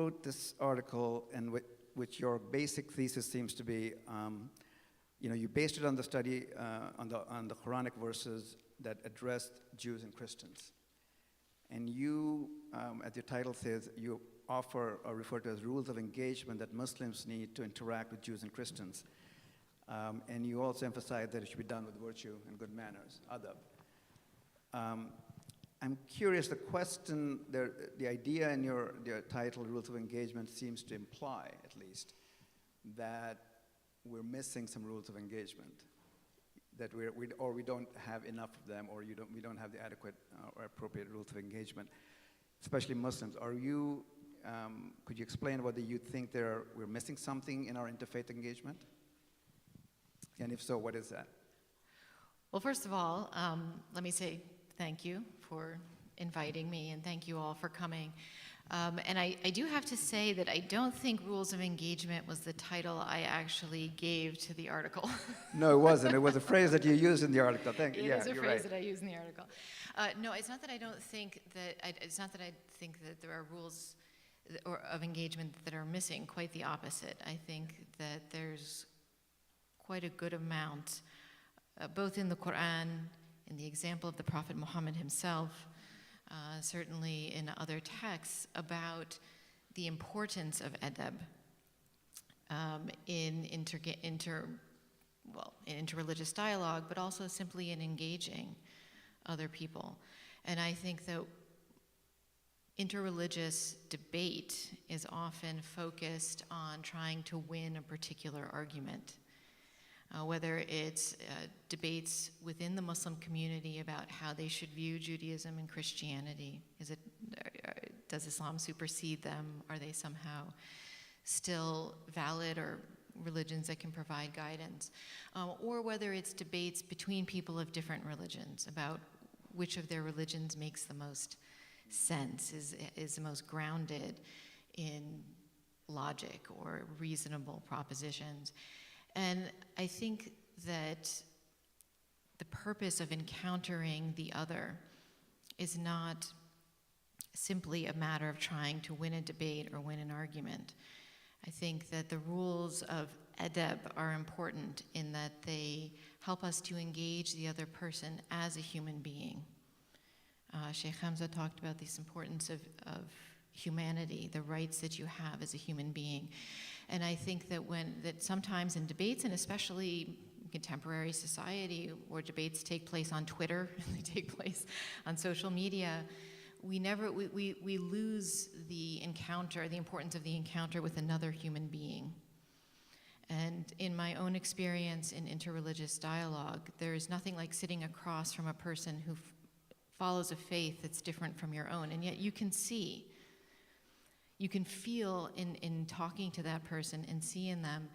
wrote this article, and which your basic thesis seems to be, you based it on the study on the Quranic verses that addressed Jews and Christians. And you, as your title says, you offer or refer to as rules of engagement that Muslims need to interact with Jews and Christians. And you also emphasize that it should be done with virtue and good manners, adab. I'm curious, the idea in your title, Rules of Engagement, seems to imply, at least, that we're missing some rules of engagement, that we don't have enough of them, or we don't have the adequate or appropriate rules of engagement, especially Muslims. Could you explain whether you think we're missing something in our interfaith engagement? And if so, what is that? Well, first of all, let me say thank you for inviting me, and thank you all for coming. And I do have to say that I don't think Rules of Engagement was the title I actually gave to the article. No, it wasn't. It was a phrase that you used in the article. Thank you. It is a phrase right. that I used in the article. No, it's not that I don't think that, it's not that I think that there are rules of engagement that are missing. Quite the opposite. I think that there's quite a good amount, both in the Quran, in the example of the Prophet Muhammad himself, certainly in other texts, about the importance of adab in interreligious dialogue, but also simply in engaging other people. And I think that interreligious debate is often focused on trying to win a particular argument. Whether it's debates within the Muslim community about how they should view Judaism and Christianity. Does Islam supersede them? Are they somehow still valid or religions that can provide guidance? Or whether it's debates between people of different religions about which of their religions makes the most sense, is the most grounded in logic or reasonable propositions. And I think that the purpose of encountering the other is not simply a matter of trying to win a debate or win an argument. I think that the rules of adab are important in that they help us to engage the other person as a human being. Shaykh Hamza talked about this importance of humanity, the rights that you have as a human being. And I think that sometimes in debates, and especially in contemporary society where debates take place on Twitter, they take place on social media, we lose the encounter, the importance of the encounter with another human being. And in my own experience in interreligious dialogue, there is nothing like sitting across from a person who follows a faith that's different from your own, and yet you can feel in talking to that person and see in them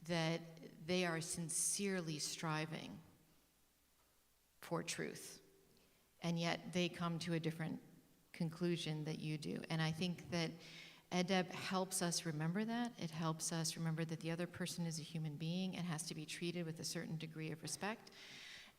that they are sincerely striving for truth. And yet they come to a different conclusion that you do. And I think that adab helps us remember that. It helps us remember that the other person is a human being and has to be treated with a certain degree of respect.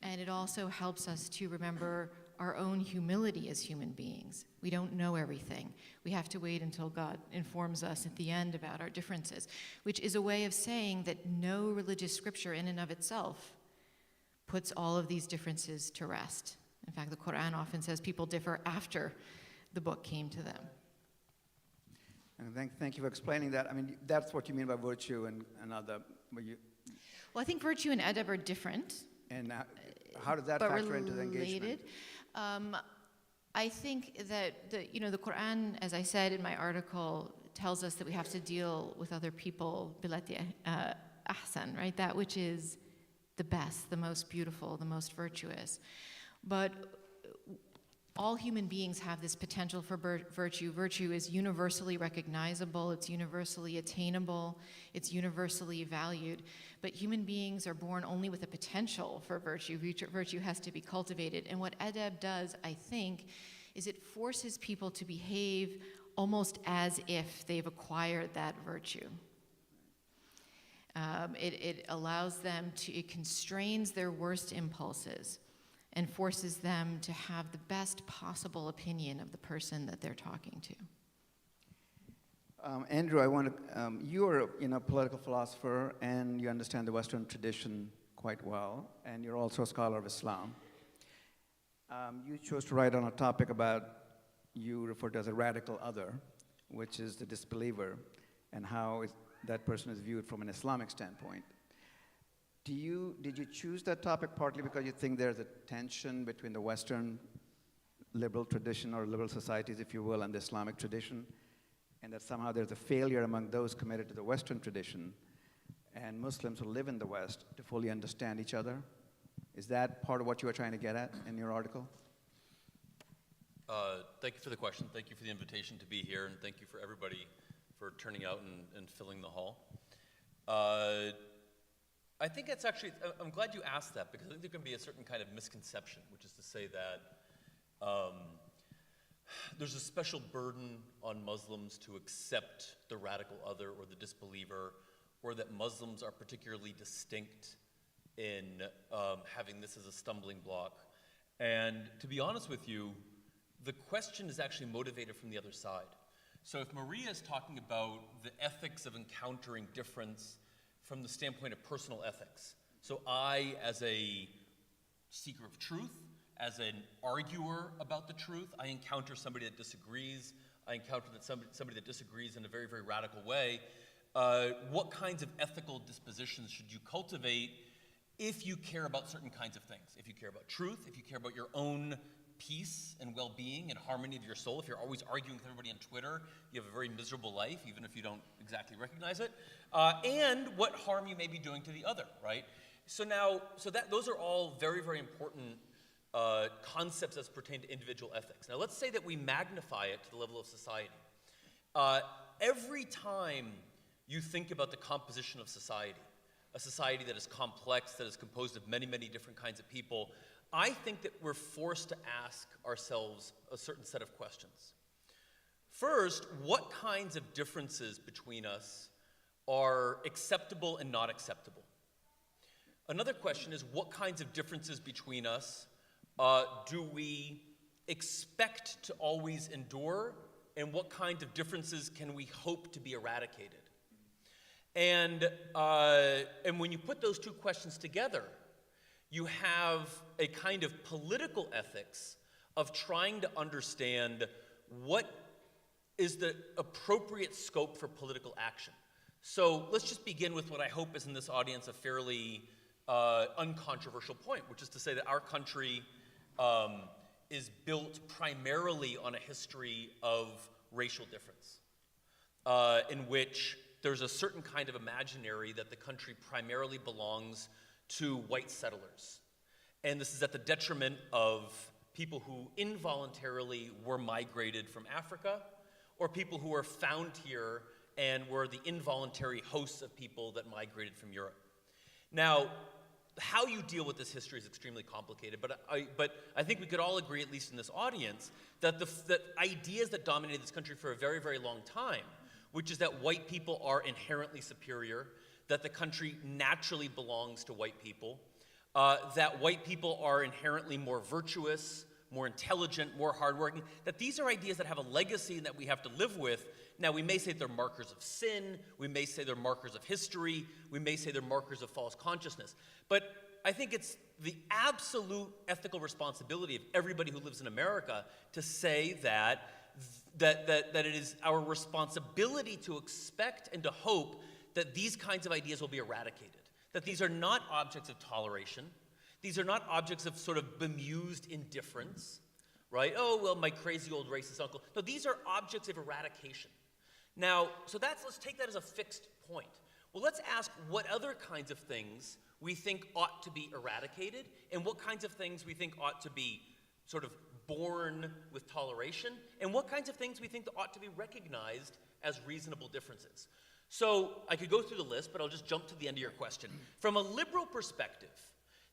And it also helps us to remember our own humility as human beings. We don't know everything. We have to wait until God informs us at the end about our differences, which is a way of saying that no religious scripture in and of itself puts all of these differences to rest. In fact, the Quran often says people differ after the book came to them. And thank you for explaining that. I mean, that's what you mean by virtue and adab. Well, I think virtue and adab are different. And how does that factor into the engagement? I think that the Quran, as I said in my article, tells us that we have to deal with other people bilati ahsan, right? That which is the best, the most beautiful, the most virtuous. But all human beings have this potential for virtue. Virtue is universally recognizable, it's universally attainable, it's universally valued. But human beings are born only with a potential for virtue. Virtue has to be cultivated. And what adab does, I think, is it forces people to behave almost as if they've acquired that virtue. It allows them to, it constrains their worst impulses and forces them to have the best possible opinion of the person that they're talking to. Andrew, you're a political philosopher and you understand the Western tradition quite well, and you're also a scholar of Islam. You chose to write on a topic you refer to as a radical other, which is the disbeliever, and how that person is viewed from an Islamic standpoint. Did you choose that topic partly because you think there's a tension between the Western liberal tradition, or liberal societies, if you will, and the Islamic tradition, and that somehow there's a failure among those committed to the Western tradition and Muslims who live in the West to fully understand each other? Is that part of what you were trying to get at in your article? Thank you for the question. Thank you for the invitation to be here, and thank you for everybody for turning out and filling the hall. I think it's actually, I'm glad you asked that, because I think there can be a certain kind of misconception, which is to say that there's a special burden on Muslims to accept the radical other or the disbeliever, or that Muslims are particularly distinct in having this as a stumbling block. And to be honest with you, the question is actually motivated from the other side. So if Maria is talking about the ethics of encountering difference from the standpoint of personal ethics, so I, as a seeker of truth, as an arguer about the truth, I encounter somebody that disagrees, I encounter somebody that disagrees in a very, very radical way, what kinds of ethical dispositions should you cultivate if you care about certain kinds of things? If you care about truth, if you care about your own peace and well-being and harmony of your soul, if you're always arguing with everybody on Twitter, you have a very miserable life, even if you don't exactly recognize it, and what harm you may be doing to the other, right? Those are all very, very important concepts as pertain to individual ethics. Now let's say that we magnify it to the level of society. Every time you think about the composition of society, a society that is complex, that is composed of many, many different kinds of people, I think that we're forced to ask ourselves a certain set of questions. First, what kinds of differences between us are acceptable and not acceptable? Another question is, what kinds of differences between us do we expect to always endure, and what kind of differences can we hope to be eradicated? And when you put those two questions together, you have a kind of political ethics of trying to understand what is the appropriate scope for political action. So let's just begin with what I hope is in this audience a fairly uncontroversial point, which is to say that our country is built primarily on a history of racial difference, in which there's a certain kind of imaginary that the country primarily belongs to white settlers. And this is at the detriment of people who involuntarily were migrated from Africa, or people who were found here and were the involuntary hosts of people that migrated from Europe. Now, how you deal with this history is extremely complicated, but I think we could all agree, at least in this audience, that that ideas that dominated this country for a very, very long time, which is that white people are inherently superior, that the country naturally belongs to white people, that white people are inherently more virtuous, more intelligent, more hardworking, that these are ideas that have a legacy and that we have to live with. Now, we may say they're markers of sin, we may say they're markers of history, we may say they're markers of false consciousness, but I think it's the absolute ethical responsibility of everybody who lives in America to say that it is our responsibility to expect and to hope that these kinds of ideas will be eradicated, that these are not objects of toleration, these are not objects of sort of bemused indifference, right? Oh, well, my crazy old racist uncle. No, these are objects of eradication. Now, let's take that as a fixed point. Well, let's ask what other kinds of things we think ought to be eradicated, and what kinds of things we think ought to be sort of born with toleration, and what kinds of things we think that ought to be recognized as reasonable differences. So I could go through the list, but I'll just jump to the end of your question. From a liberal perspective,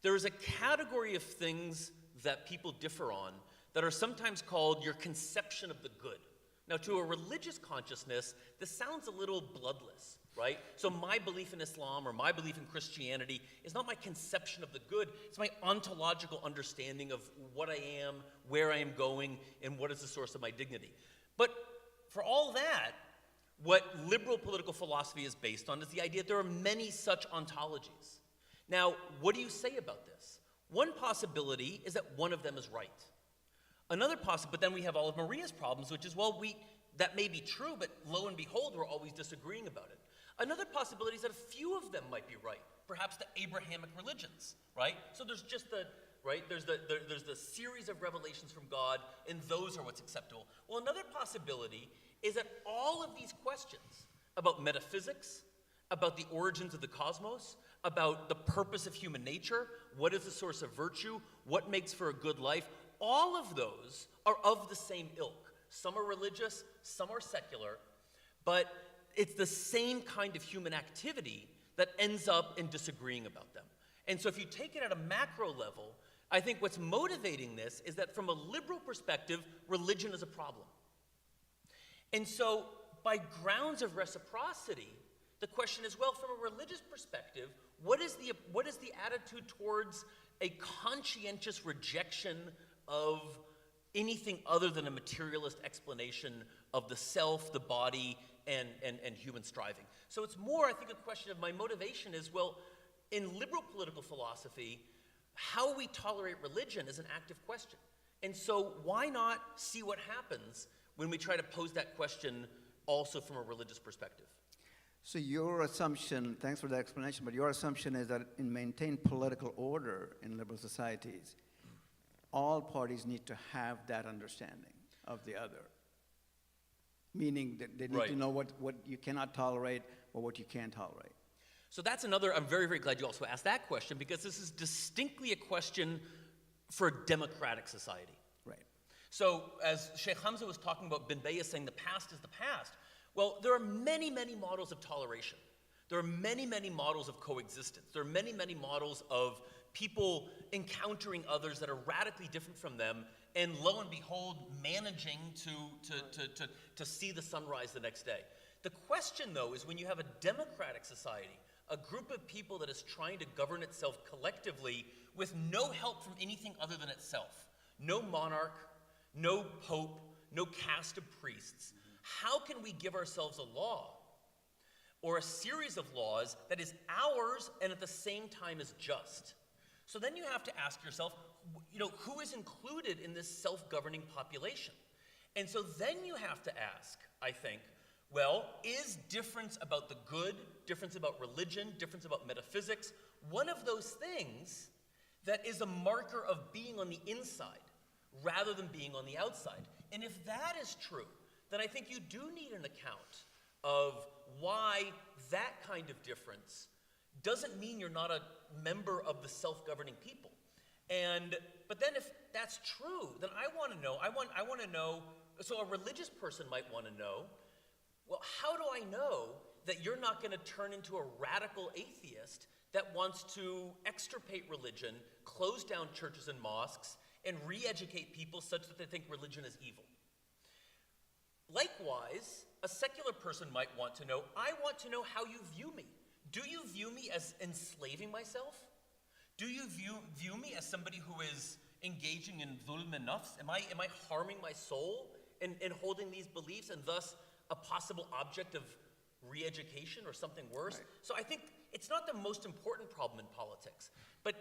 there is a category of things that people differ on that are sometimes called your conception of the good. Now, to a religious consciousness, this sounds a little bloodless, right? So my belief in Islam or my belief in Christianity is not my conception of the good, it's my ontological understanding of what I am, where I am going, and what is the source of my dignity. But for all that, what liberal political philosophy is based on is the idea that there are many such ontologies. Now, what do you say about this? One possibility is that one of them is right. Another possibility, but then we have all of Maria's problems, which is, well, that may be true, but lo and behold, we're always disagreeing about it. Another possibility is that a few of them might be right, perhaps the Abrahamic religions, right? So there's just there's the series of revelations from God, and those are what's acceptable. Well, another possibility is that all of these questions about metaphysics, about the origins of the cosmos, about the purpose of human nature, what is the source of virtue, what makes for a good life, all of those are of the same ilk. Some are religious, some are secular, but it's the same kind of human activity that ends up in disagreeing about them. And so if you take it at a macro level, I think what's motivating this is that from a liberal perspective, religion is a problem. And so by grounds of reciprocity, the question is, well, from a religious perspective, what is the attitude towards a conscientious rejection of anything other than a materialist explanation of the self, the body, and human striving? So it's more, I think, a question of my motivation is, well, in liberal political philosophy, how we tolerate religion is an active question. And so why not see what happens when we try to pose that question also from a religious perspective? So your assumption, thanks for that explanation, but your assumption is that in maintained political order in liberal societies, all parties need to have that understanding of the other. Meaning that they need to know what you cannot tolerate or what you can tolerate. So that's another, I'm very, very glad you also asked that question, because this is distinctly a question for a democratic society. Right. So as Shaykh Hamza was talking about Bin Bayah saying the past is the past, well, there are many, many models of toleration. There are many, many models of coexistence. There are many, many models of people encountering others that are radically different from them, and lo and behold, managing to see the sunrise the next day. The question, though, is when you have a democratic society, a group of people that is trying to govern itself collectively with no help from anything other than itself, no monarch, no pope, no caste of priests, how can we give ourselves a law or a series of laws that is ours and at the same time is just? So then you have to ask yourself, who is included in this self-governing population? And so then you have to ask, I think, well, is difference about the good, difference about religion, difference about metaphysics, one of those things that is a marker of being on the inside rather than being on the outside? And if that is true, then I think you do need an account of why that kind of difference doesn't mean you're not a member of the self-governing people. But then if that's true, then I want to know, so a religious person might want to know, well, how do I know that you're not going to turn into a radical atheist that wants to extirpate religion, close down churches and mosques, and re-educate people such that they think religion is evil? Likewise, a secular person might want to know, I want to know how you view me. Do you view me as enslaving myself? Do you view me as somebody who is engaging in dhulm and nafs? Am I harming my soul in holding these beliefs and thus a possible object of re-education or something worse? Right. So I think it's not the most important problem in politics, but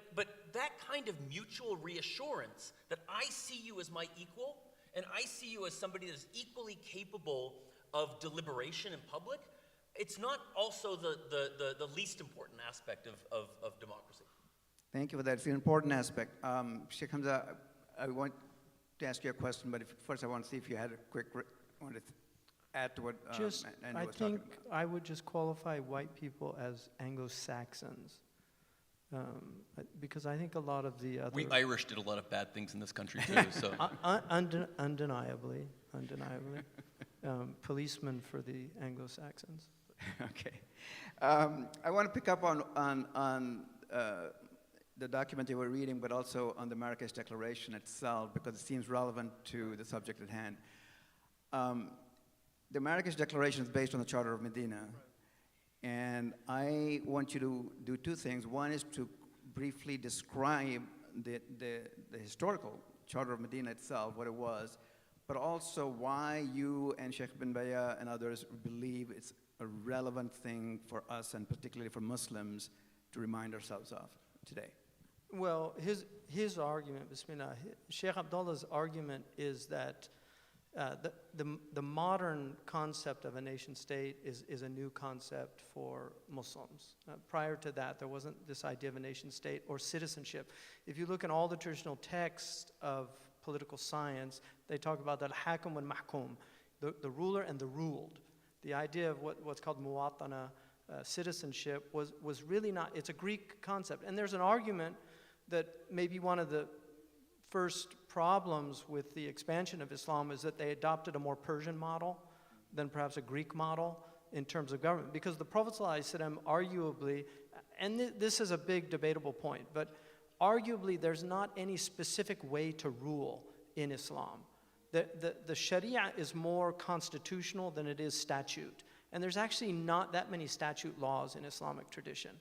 that kind of mutual reassurance that I see you as my equal and I see you as somebody that is equally capable of deliberation in public, it's not also the least important aspect of democracy. Thank you for that. It's an important aspect. Shaykh Hamza, I want to ask you a question, but first I want to see if you had a quick, want to add to what Andy was talking about. I think I would just qualify white people as Anglo-Saxons. Because I think a lot of the other... We Irish did a lot of bad things in this country too, so... Undeniably. Policemen for the Anglo-Saxons. Okay. I want to pick up on the document you were reading, but also on the Marrakesh Declaration itself, because it seems relevant to the subject at hand. The Marrakesh Declaration is based on the Charter of Medina. Right. And I want you to do two things. One is to briefly describe the historical Charter of Medina itself, what it was, but also why you and Sheikh bin Baya and others believe it's a relevant thing for us, and particularly for Muslims, to remind ourselves of today. Well, his argument, Bismillah, Sheikh Abdullah's argument is that the modern concept of a nation state is a new concept for Muslims. Prior to that, there wasn't this idea of a nation state or citizenship. If you look in all the traditional texts of political science, they talk about the al-hakim wal mahkum, the ruler and the ruled. The idea of what's called muwatana, citizenship, was really not, it's a Greek concept. And there's an argument that maybe one of the first problems with the expansion of Islam is that they adopted a more Persian model than perhaps a Greek model in terms of government. Because the Prophet ﷺ arguably, and this is a big debatable point, but arguably there's not any specific way to rule in Islam. The Sharia is more constitutional than it is statute. And there's actually not that many statute laws in Islamic tradition.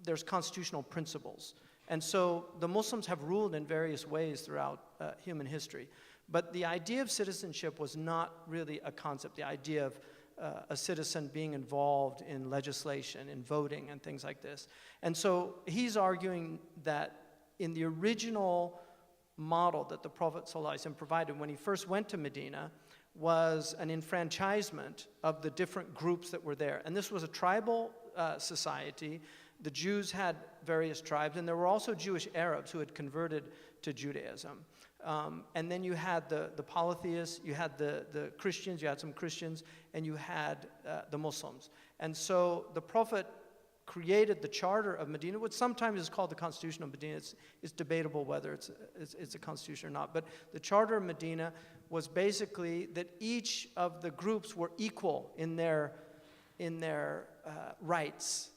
There's constitutional principles. And so the Muslims have ruled in various ways throughout human history. But the idea of citizenship was not really a concept. The idea of a citizen being involved in legislation, in voting, and things like this. And so he's arguing that in the original model that the Prophet ﷺ provided when he first went to Medina was an enfranchisement of the different groups that were there. And this was a tribal society. The Jews had various tribes, and there were also Jewish Arabs who had converted to Judaism. And then you had the polytheists, you had the Christians, you had some Christians, and you had the Muslims. And so the Prophet created the Charter of Medina, which sometimes is called the Constitution of Medina. It's debatable whether it's a constitution or not. But the Charter of Medina was basically that each of the groups were equal in their rights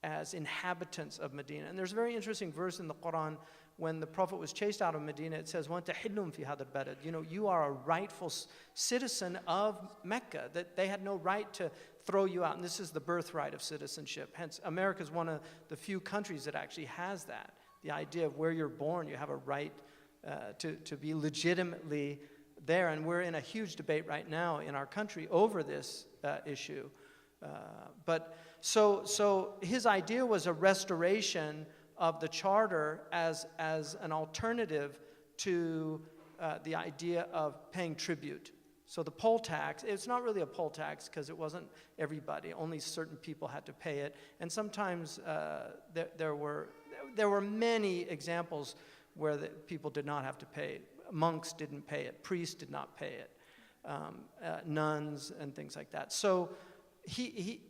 as inhabitants of Medina. And there's a very interesting verse in the Quran when the Prophet was chased out of Medina. It says, وَأَنْتَ حِلٌّ فِي هَذَا الْبَلَدِ. You know, you are a rightful citizen of Mecca, that they had no right to throw you out. And this is the birthright of citizenship. Hence, America is one of the few countries that actually has that. The idea of where you're born, you have a right to be legitimately there. And we're in a huge debate right now in our country over this issue. So his idea was a restoration of the charter as an alternative to the idea of paying tribute. So the poll tax, it's not really a poll tax because it wasn't everybody. Only certain people had to pay it. And sometimes there were many examples where the people did not have to pay. Monks didn't pay it. Priests did not pay it. Nuns and things like that. So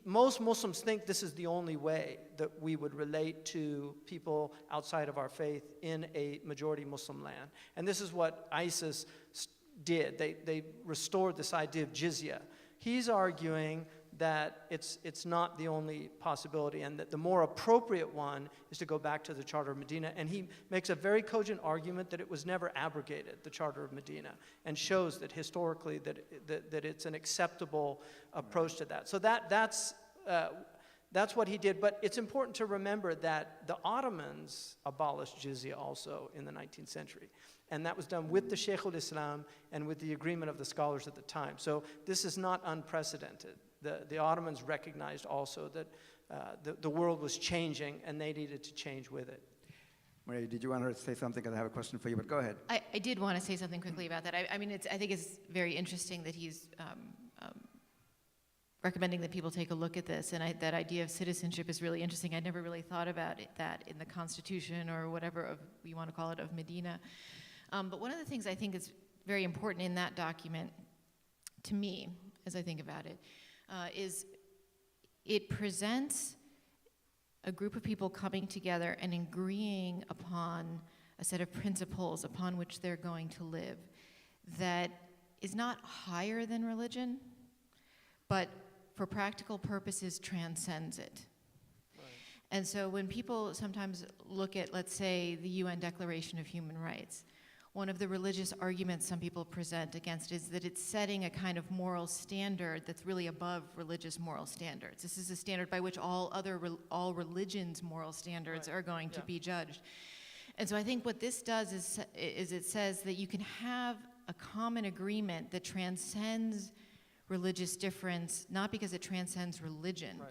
most Muslims think this is the only way that we would relate to people outside of our faith in a majority Muslim land. And this is what ISIS did. They restored this idea of jizya. He's arguing that it's not the only possibility, and that the more appropriate one is to go back to the Charter of Medina. And he makes a very cogent argument that it was never abrogated, the Charter of Medina, and shows that historically that it's an acceptable approach to that. So that's what he did. But it's important to remember that the Ottomans abolished jizya also in the 19th century. And that was done with the Shaykh al-Islam and with the agreement of the scholars at the time. So this is not unprecedented. The Ottomans recognized also that the world was changing and they needed to change with it. Maria, did you want to say something? Because I have a question for you, but go ahead. I did want to say something quickly about that. I mean, I think it's very interesting that he's recommending that people take a look at this. And that idea of citizenship is really interesting. I never really thought about that in the Constitution or whatever you want to call it of Medina. But one of the things I think is very important in that document, to me, as I think about it, is it presents a group of people coming together and agreeing upon a set of principles upon which they're going to live that is not higher than religion, but for practical purposes transcends it. Right. And so when people sometimes look at, let's say, the UN Declaration of Human Rights, one of the religious arguments some people present against is that it's setting a kind of moral standard that's really above religious moral standards. This is a standard by which all religions' moral standards are going to be judged. And so I think what this does is it says that you can have a common agreement that transcends religious difference, not because it transcends religion, Right.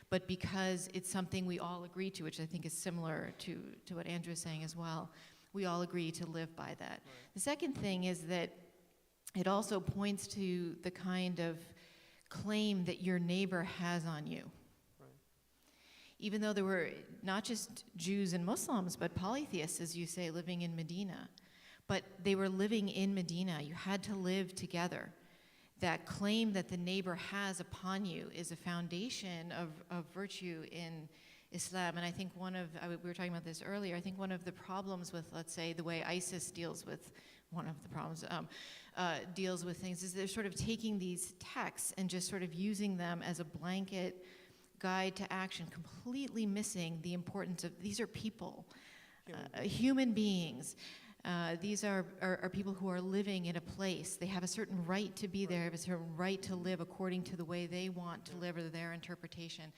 but because it's something we all agree to, which I think is similar to what Andrew is saying as well. We all agree to live by that. Right. The second thing is that it also points to the kind of claim that your neighbor has on you. Right. Even though there were not just Jews and Muslims, but polytheists, as you say, living in Medina. But they were living in Medina. You had to live together. That claim that the neighbor has upon you is a foundation of virtue in Islam. And I think we were talking about this earlier, I think one of the problems with, let's say, the way ISIS deals with, one of the problems, deals with things is they're sort of taking these texts and just sort of using them as a blanket guide to action, completely missing the importance of, these are people, human beings. These are people who are living in a place. They have a certain right to be there, have a certain right to live according to the way they want to live or their interpretation.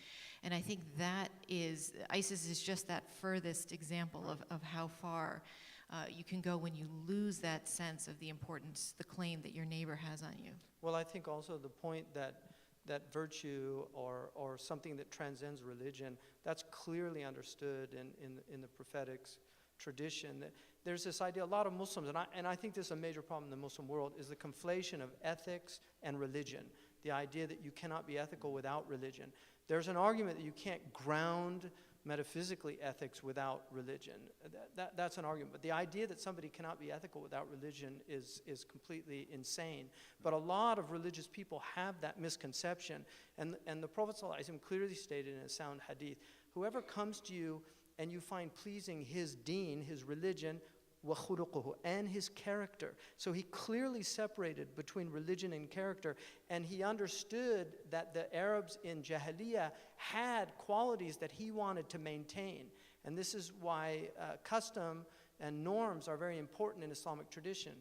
And I think that is, ISIS is just that furthest example of how far you can go when you lose that sense of the importance, the claim that your neighbor has on you. Well, I think also the point that virtue or something that transcends religion, that's clearly understood in the prophetic tradition. There's this idea, a lot of Muslims, and I think this is a major problem in the Muslim world, is the conflation of ethics and religion. The idea that you cannot be ethical without religion. There's an argument that you can't ground metaphysically ethics without religion. That's an argument. But the idea that somebody cannot be ethical without religion is completely insane. But a lot of religious people have that misconception. And the Prophet ﷺ clearly stated in a sound hadith, whoever comes to you and you find pleasing his deen, his religion, وَخُلُقُهُ, and his character. So he clearly separated between religion and character, and he understood that the Arabs in Jahiliyyah had qualities that he wanted to maintain. And this is why custom and norms are very important in Islamic tradition.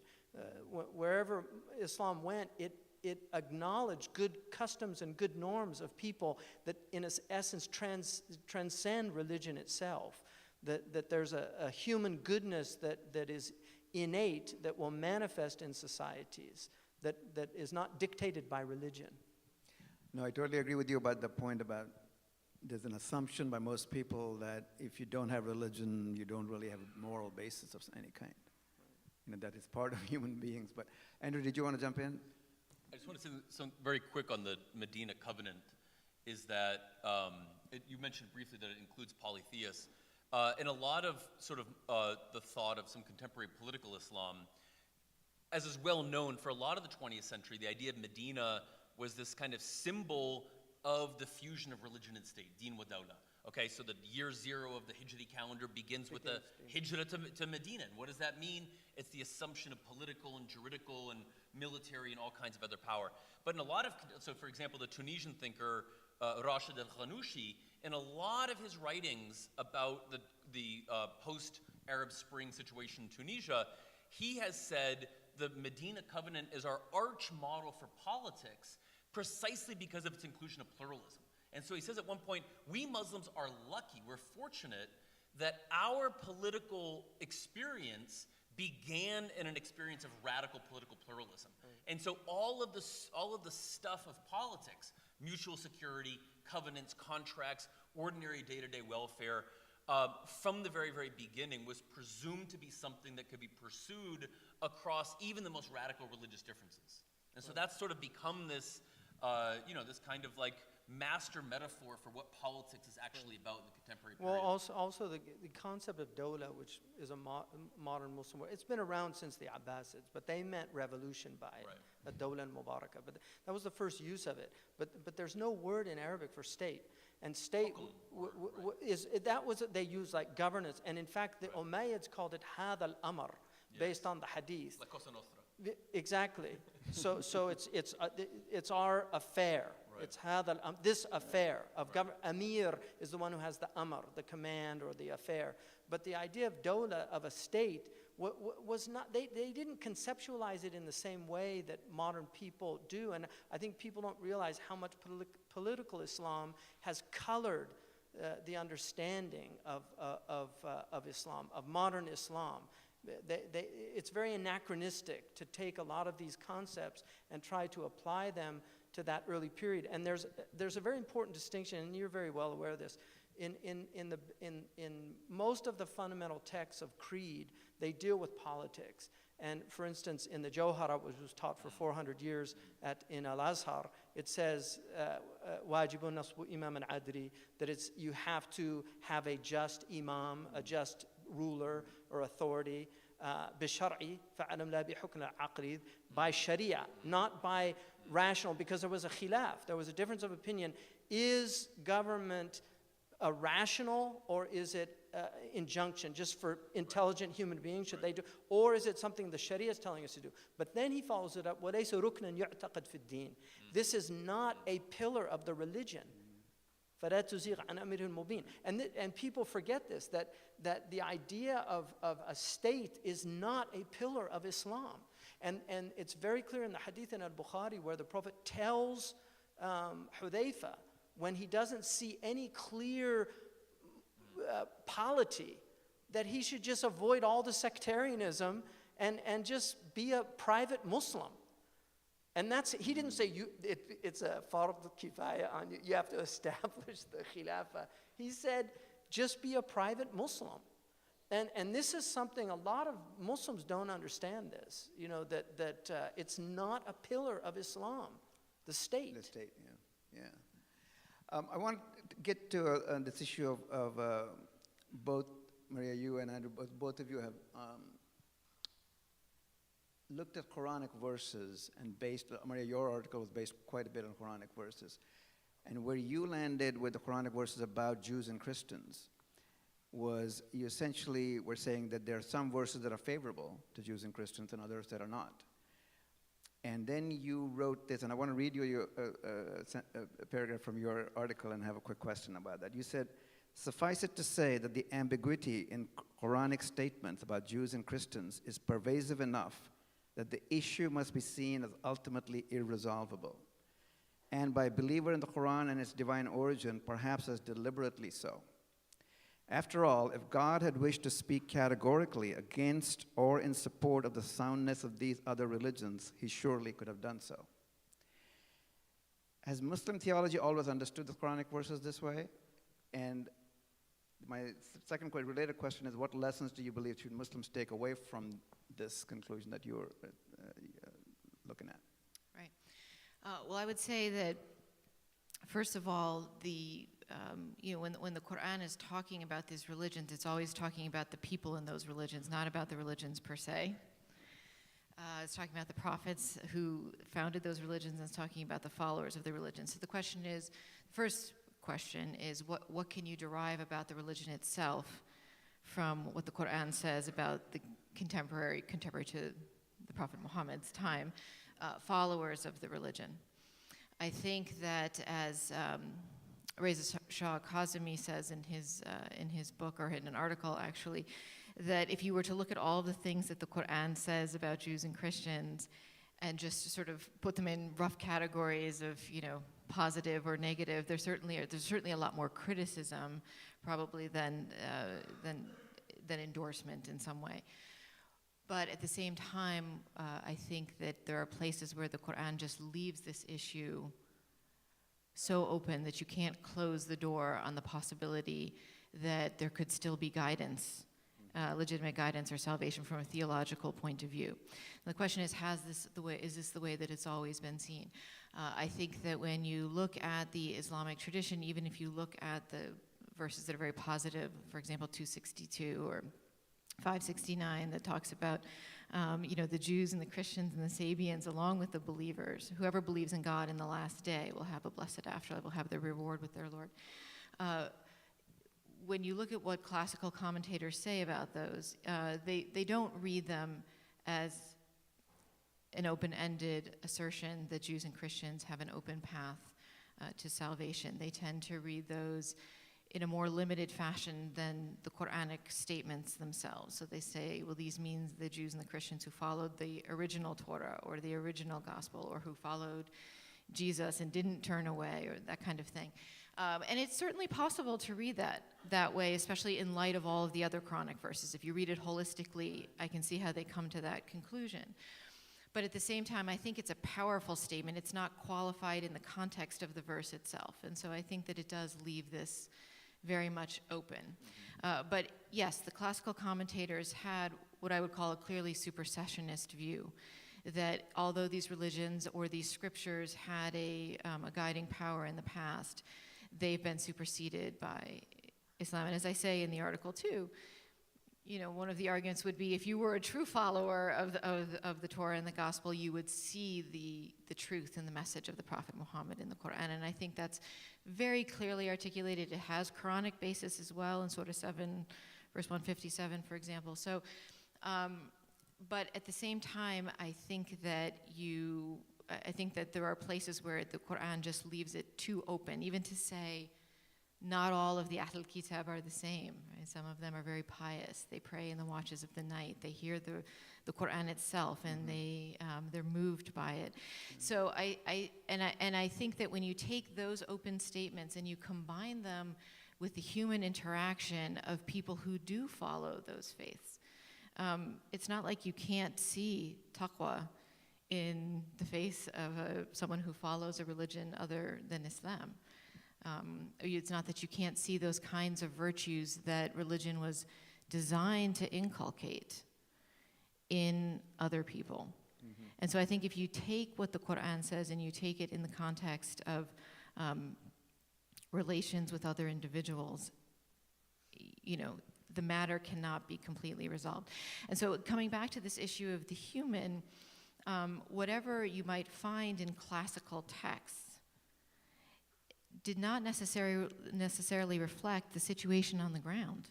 Wherever Islam went, it acknowledged good customs and good norms of people that in its essence transcend religion itself. That there's a human goodness that is innate, that will manifest in societies, that is not dictated by religion. No, I totally agree with you about the point about there's an assumption by most people that if you don't have religion, you don't really have a moral basis of any kind. You know, that is part of human beings. But Andrew, did you want to jump in? I just want to say something very quick on the Medina covenant, is that you mentioned briefly that it includes polytheists. In a lot of sort of the thought of some contemporary political Islam, as is well known for a lot of the 20th century, the idea of Medina was this kind of symbol of the fusion of religion and state, din wa dawla. Okay, so the year zero of the Hijri calendar begins with the Hijra to Medina. And what does that mean? It's the assumption of political and juridical and military and all kinds of other power. But in a lot of, so for example, the Tunisian thinker, Rashid al-Ghannouchi, in a lot of his writings about the post-Arab Spring situation in Tunisia, he has said the Medina Covenant is our arch model for politics precisely because of its inclusion of pluralism. And so he says at one point, we Muslims are lucky, we're fortunate that our political experience began in an experience of radical political pluralism. And so all of the stuff of politics, mutual security, covenants, contracts, ordinary day-to-day welfare, from the very, very beginning was presumed to be something that could be pursued across even the most radical religious differences. And so that's sort of become this, this kind of like master metaphor for what politics is actually about in the contemporary period. Well, also the concept of dawla, which is a modern Muslim word, it's been around since the Abbasids, but they meant revolution by it, the dawla al-mubarakah. But that was the first use of it. But there's no word in Arabic for state. And state they use like governance. And in fact, the Umayyads called it hadha al-amr, based on the hadith. La Cosa Nostra. Exactly. So it's our affair. Right. It's this affair of government. Amir is the one who has the amr, the command or the affair. But the idea of dawla, of a state, was not. They didn't conceptualize it in the same way that modern people do. And I think people don't realize how much political Islam has colored the understanding of Islam, of modern Islam. It's very anachronistic to take a lot of these concepts and try to apply them to that early period. And there's a very important distinction, and you're very well aware of this. In most of the fundamental texts of creed, they deal with politics. And for instance, in the Jawhara, which was taught for 400 years in Al-Azhar, it says, wajibun nasbu imam al-adri, that you have to have a just imam, a just ruler or authority, bishar'i, fa'alam la bihukm al-aqrid, by sharia, not by rational, because there was a khilaf, there was a difference of opinion. Is government a rational, or is it injunction just for intelligent human beings? Should they do, or is it something the Sharia is telling us to do? But then he follows it up, وَلَيْسَ رُكْنًا يُعْتَقَدْ فِي الدِّينِ. This is not a pillar of the religion. فَلَا تُزِيغ عَنْ أَمْرِ الْمُبِينِ. And people forget this, that the idea of a state is not a pillar of Islam. And it's very clear in the Hadith in al-Bukhari where the Prophet tells Hudayfa, when he doesn't see any clear polity, that he should just avoid all the sectarianism and just be a private Muslim. And he didn't say it's a fard kifaya on you, you have to establish the khilafah. He said, just be a private Muslim. And this is something a lot of Muslims don't understand this, that it's not a pillar of Islam, the state. The state, yeah. I want to get to this issue of both, Maria, you and Andrew, both of you have looked at Quranic verses and Maria, your article was based quite a bit on Quranic verses. And where you landed with the Quranic verses about Jews and Christians was you essentially were saying that there are some verses that are favorable to Jews and Christians and others that are not. And then you wrote this, and I want to read you a paragraph from your article and have a quick question about that. You said, suffice it to say that the ambiguity in Quranic statements about Jews and Christians is pervasive enough that the issue must be seen as ultimately irresolvable. And by a believer in the Quran and its divine origin, perhaps as deliberately so. After all, if God had wished to speak categorically against or in support of the soundness of these other religions, he surely could have done so. Has Muslim theology always understood the Quranic verses this way? And my second related question is, what lessons do you believe should Muslims take away from this conclusion that you're looking at? Right. Well, I would say that, first of all, when the Quran is talking about these religions, it's always talking about the people in those religions, not about the religions per se. It's talking about the prophets who founded those religions, and it's talking about the followers of the religion. So the question is, first question is, what can you derive about the religion itself from what the Quran says about the contemporary to the Prophet Muhammad's time, followers of the religion? I think that as Reza Shah Kazemi says in his book, or in an article actually, that if you were to look at all the things that the Quran says about Jews and Christians and just sort of put them in rough categories of, positive or negative, there's certainly a lot more criticism probably than endorsement in some way. But at the same time, I think that there are places where the Quran just leaves this issue so open that you can't close the door on the possibility that there could still be guidance, legitimate guidance or salvation from a theological point of view. And the question is, is this the way that it's always been seen? I think that when you look at the Islamic tradition, even if you look at the verses that are very positive, for example, 262 or 569, that talks about the Jews and the Christians and the Sabians along with the believers. Whoever believes in God in the last day will have a blessed afterlife, will have their reward with their Lord. When you look at what classical commentators say about those, they don't read them as an open-ended assertion that Jews and Christians have an open path to salvation. They tend to read those in a more limited fashion than the Quranic statements themselves. So they say, well, these mean the Jews and the Christians who followed the original Torah or the original gospel, or who followed, Jesus and didn't turn away, or that kind of thing. And it's certainly possible to read that way, especially in light of all of the other Quranic verses. If you read it holistically, I can see how they come to that conclusion. But at the same time, I think it's a powerful statement. It's not qualified in the context of the verse itself. And so I think that it does leave this very much open. But yes, the classical commentators had what I would call a clearly supersessionist view, that although these religions or these scriptures had a guiding power in the past, they've been superseded by Islam. And as I say in the article too, you know, one of the arguments would be if you were a true follower of the Torah and the Gospel, you would see the truth and the message of the Prophet Muhammad in the Quran. And I think that's very clearly articulated. It has Quranic basis as well in Surah 7, verse 157, for example. So, but at the same time, I think that there are places where the Quran just leaves it too open, even to say, not all of the Ahlul Kitab are the same. Right? Some of them are very pious. They pray in the watches of the night. They hear the Quran itself, and they're moved by it. So I think that when you take those open statements and you combine them with the human interaction of people who do follow those faiths, it's not like you can't see taqwa in the face of someone who follows a religion other than Islam. It's not that you can't see those kinds of virtues that religion was designed to inculcate in other people. Mm-hmm. And so I think if you take what the Quran says and you take it in the context of relations with other individuals, you know, the matter cannot be completely resolved. And so coming back to this issue of the human, whatever you might find in classical texts did not necessarily reflect the situation on the ground.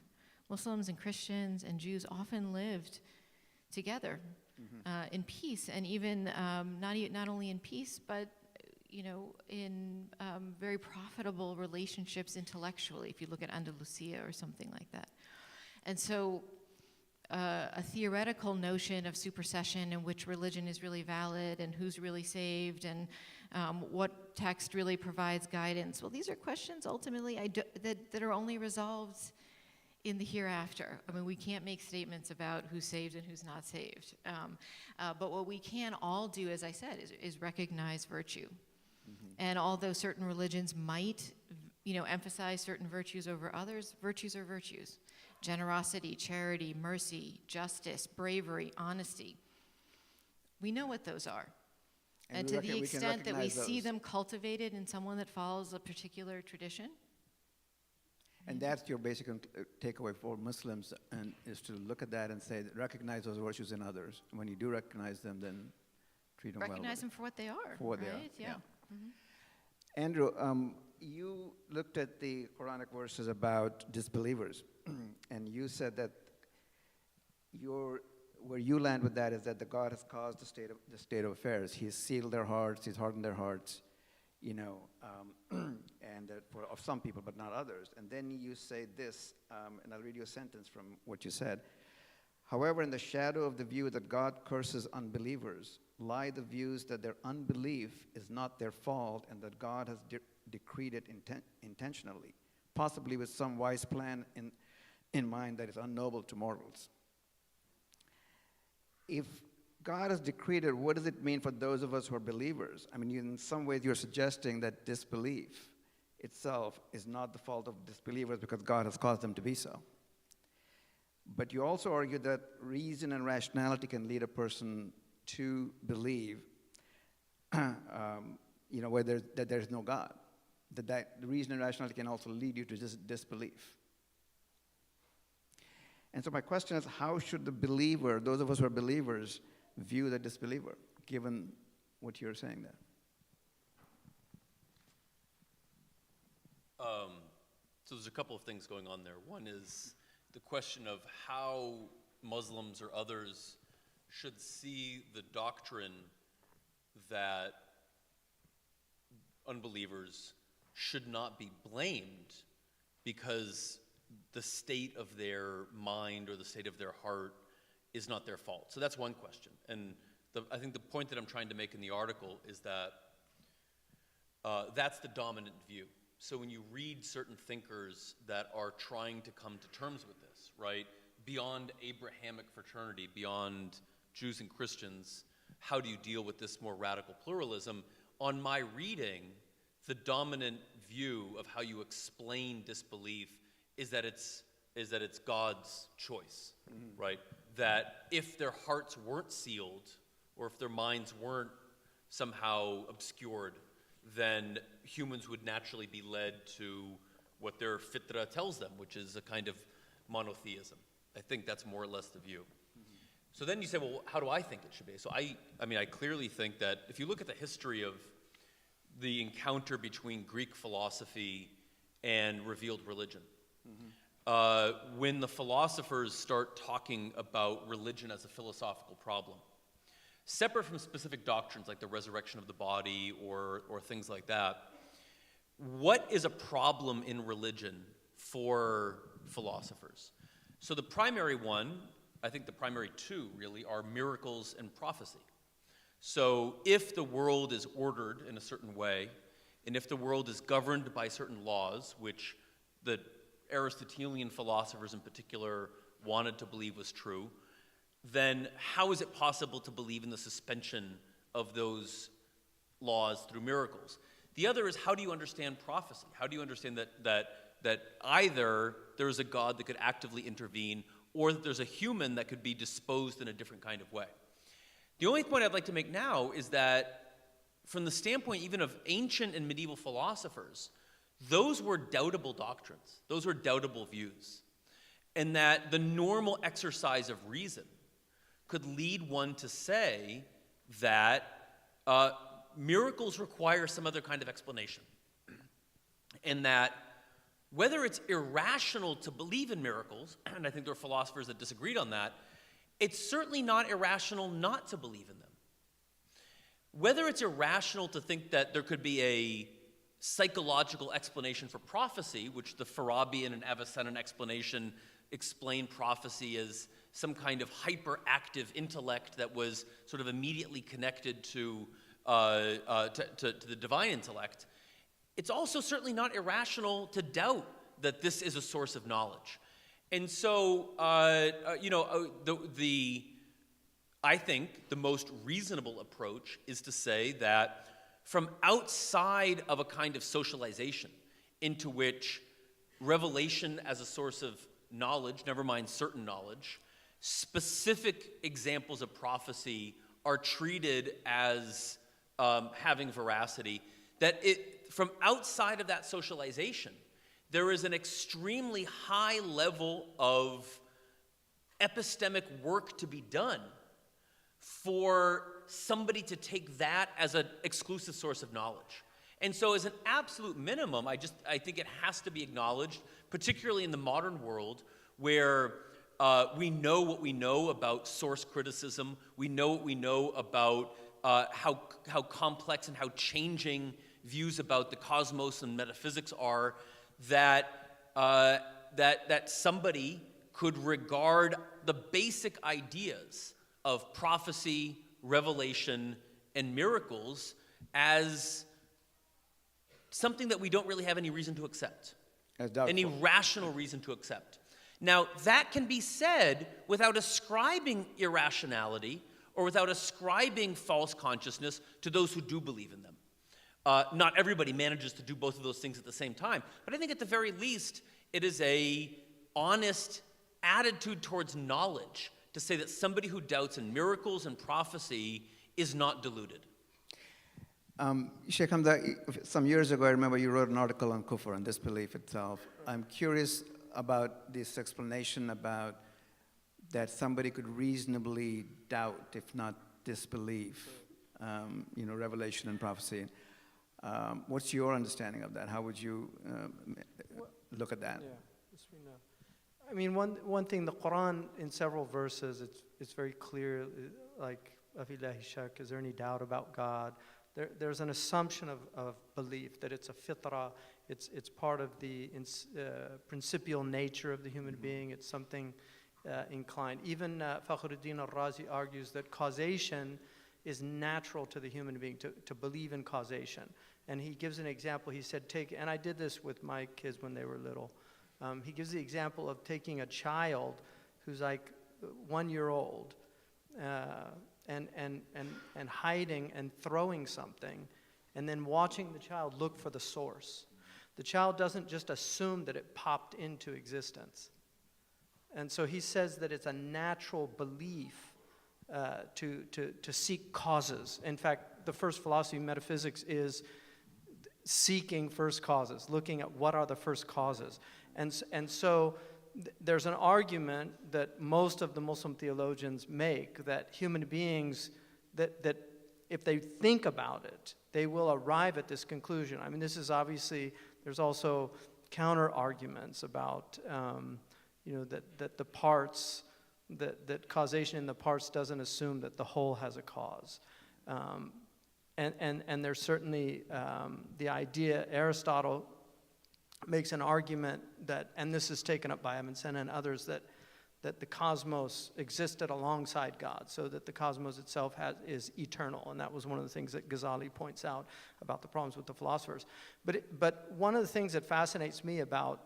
Muslims and Christians and Jews often lived together in peace, and even not only in peace, but in very profitable relationships intellectually, if you look at Andalusia or something like that. And so a theoretical notion of supersession in which religion is really valid and who's really saved and what text really provides guidance. Well, these are questions ultimately that are only resolved in the hereafter. I mean, we can't make statements about who's saved and who's not saved. But what we can all do, as I said, is recognize virtue. Mm-hmm. And although certain religions might, emphasize certain virtues over others, virtues are virtues. Generosity, charity, mercy, justice, bravery, honesty. We know what those are. And to the extent that we see them cultivated in someone that follows a particular tradition. And that's your basic takeaway for Muslims, and is to look at that and say, recognize those virtues in others. And when you do recognize them, then treat them well. Recognize them for what they are. For what they are, yeah. Mm-hmm. Andrew, you looked at the Quranic verses about disbelievers, and you said that where you land with that is that the God has caused the state of affairs. He's sealed their hearts. He's hardened their hearts, and of some people, but not others. And then you say this, and I'll read you a sentence from what you said. However, in the shadow of the view that God curses unbelievers lie the views that their unbelief is not their fault and that God has decreed it intentionally, possibly with some wise plan in mind that is unknowable to mortals. If God has decreed it, what does it mean for those of us who are believers? I mean, in some ways you're suggesting that disbelief itself is not the fault of disbelievers because God has caused them to be so. But you also argue that reason and rationality can lead a person to believe, where that there's no God. That the reason and rationality can also lead you to disbelief. And so my question is, how should the believer, those of us who are believers, view the disbeliever, given what you're saying there? So there's a couple of things going on there. One is the question of how Muslims or others should see the doctrine that unbelievers should not be blamed because the state of their mind or the state of their heart is not their fault. So that's one question. And I think the point that I'm trying to make in the article is that That's the dominant view. So when you read certain thinkers that are trying to come to terms with this, right, beyond Abrahamic fraternity, beyond Jews and Christians, how do you deal with this more radical pluralism? On my reading, the dominant view of how you explain disbelief is that it's God's choice, right? That if their hearts weren't sealed, or if their minds weren't somehow obscured, then humans would naturally be led to what their fitra tells them, which is a kind of monotheism. I think that's more or less the view. So then you say, well, how do I think it should be? So I clearly think that if you look at the history of the encounter between Greek philosophy and revealed religion, when the philosophers start talking about religion as a philosophical problem, separate from specific doctrines like the resurrection of the body or things like that, what is a problem in religion for philosophers? So the primary one, I think the primary two really, are miracles and prophecy. So if the world is ordered in a certain way, and if the world is governed by certain laws, which the Aristotelian philosophers in particular wanted to believe was true, then how is it possible to believe in the suspension of those laws through miracles? The other is, how do you understand prophecy? How do you understand that either there is a God that could actively intervene, or that there's a human that could be disposed in a different kind of way? The only point I'd like to make now is that from the standpoint even of ancient and medieval philosophers, those were doubtable doctrines. Those were doubtable views. And that the normal exercise of reason could lead one to say that miracles require some other kind of explanation. And that whether it's irrational to believe in miracles, and I think there are philosophers that disagreed on that, it's certainly not irrational not to believe in them. Whether it's irrational to think that there could be a psychological explanation for prophecy, which the Farabian and Avicennan explanation explain prophecy as some kind of hyperactive intellect that was sort of immediately connected to the divine intellect, it's also certainly not irrational to doubt that this is a source of knowledge. And so, I think the most reasonable approach is to say that from outside of a kind of socialization into which revelation as a source of knowledge, never mind certain knowledge, specific examples of prophecy are treated as having veracity, that from outside of that socialization, there is an extremely high level of epistemic work to be done for somebody to take that as an exclusive source of knowledge. And so as an absolute minimum, I think it has to be acknowledged, particularly in the modern world, where we know what we know about source criticism, we know what we know about how complex and how changing views about the cosmos and metaphysics are, that somebody could regard the basic ideas of prophecy, revelation, and miracles as something that we don't really have any reason to accept, any rational reason to accept. Now, that can be said without ascribing irrationality or without ascribing false consciousness to those who do believe in them. Not everybody manages to do both of those things at the same time, but I think at the very least, it is an honest attitude towards knowledge to say that somebody who doubts in miracles and prophecy is not deluded. Shaykh Hamza, some years ago, I remember you wrote an article on kufr and disbelief itself. I'm curious about this explanation about that somebody could reasonably doubt, if not disbelieve, revelation and prophecy. What's your understanding of that? How would you look at that? Yeah, I mean, one thing, the Quran in several verses, it's very clear, like, Afillahi shak, is there any doubt about God? There's an assumption of belief, that it's a fitrah, it's part of the principial nature of the human being, it's something inclined. Even Fakhruddin al-Razi argues that causation is natural to the human being, to believe in causation. And he gives an example. He said, and I did this with my kids when they were little. He gives the example of taking a child who's like 1 year old and hiding and throwing something, and then watching the child look for the source. The child doesn't just assume that it popped into existence. And so he says that it's a natural belief to seek causes. In fact, the first philosophy of metaphysics is seeking first causes, looking at what are the first causes. And so there's an argument that most of the Muslim theologians make that human beings, that if they think about it, they will arrive at this conclusion. I mean, this is obviously, there's also counter arguments about, that the parts, that causation in the parts doesn't assume that the whole has a cause. And there's certainly the idea, Aristotle makes an argument that, and this is taken up by Ibn Sina and others, that the cosmos existed alongside God, so that the cosmos itself is eternal. And that was one of the things that Ghazali points out about the problems with the philosophers. But one of the things that fascinates me about,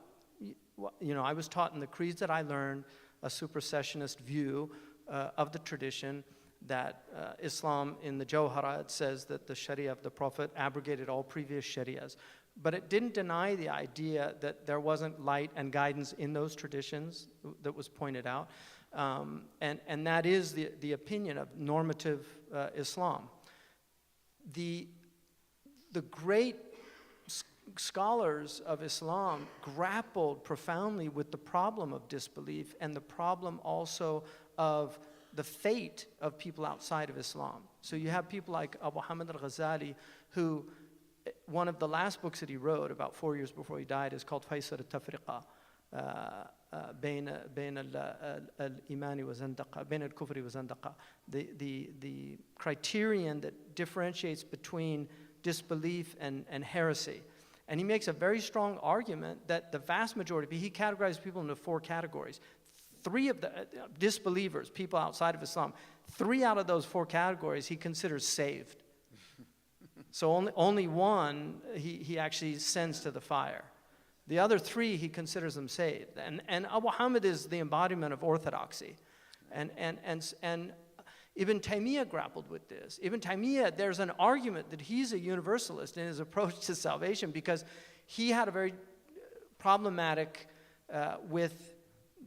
I was taught in the creeds that I learned a supersessionist view of the tradition, that Islam in the Jawhara, it says that the Sharia of the Prophet abrogated all previous Sharias. But it didn't deny the idea that there wasn't light and guidance in those traditions that was pointed out. And that is the opinion of normative Islam. The great scholars of Islam grappled profoundly with the problem of disbelief and the problem also of the fate of people outside of Islam. So you have people like Abu Hamid al-Ghazali, who one of the last books that he wrote about 4 years before he died is called Faisal al-Tafriqa, بين الإيمان وزندقة, بين الكفر وزندقة, the criterion that differentiates between disbelief and heresy. And he makes a very strong argument that the vast majority, he categorizes people into 4 categories. 3 of the disbelievers, people outside of Islam, 3 out of those 4 categories he considers saved. So only one he actually sends to the fire. The other 3 he considers them saved. And Abu Hamid is the embodiment of orthodoxy. And Ibn Taymiyyah grappled with this. Ibn Taymiyyah, there's an argument that he's a universalist in his approach to salvation because he had a very problematic with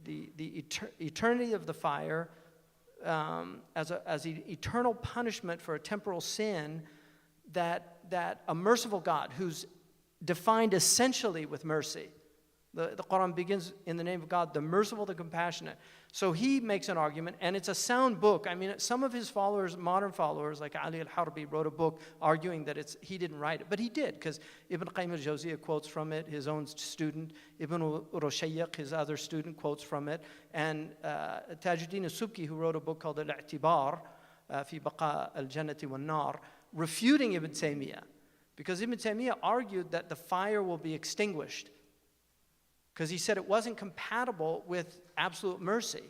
the eternity of the fire as an eternal punishment for a temporal sin, that a merciful God who's defined essentially with mercy. The Quran begins in the name of God, the merciful, the compassionate. So he makes an argument, and it's a sound book. I mean, some of his followers, modern followers, like Ali al-Harbi, wrote a book arguing that he didn't write it. But he did, because Ibn Qayyim al-Jawziyah quotes from it, his own student. Ibn Rushayyiq, his other student, quotes from it. And Tajuddin al-Subki, who wrote a book called al-I'tibar, fi baqa al-Jannati wal-Nar, refuting Ibn Taymiyyah. Because Ibn Taymiyyah argued that the fire will be extinguished, because he said it wasn't compatible with absolute mercy.